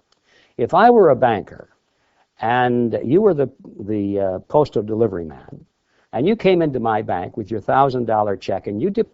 S9: If I were a banker and you were the postal delivery man, and you came into my bank with your $1,000 check and you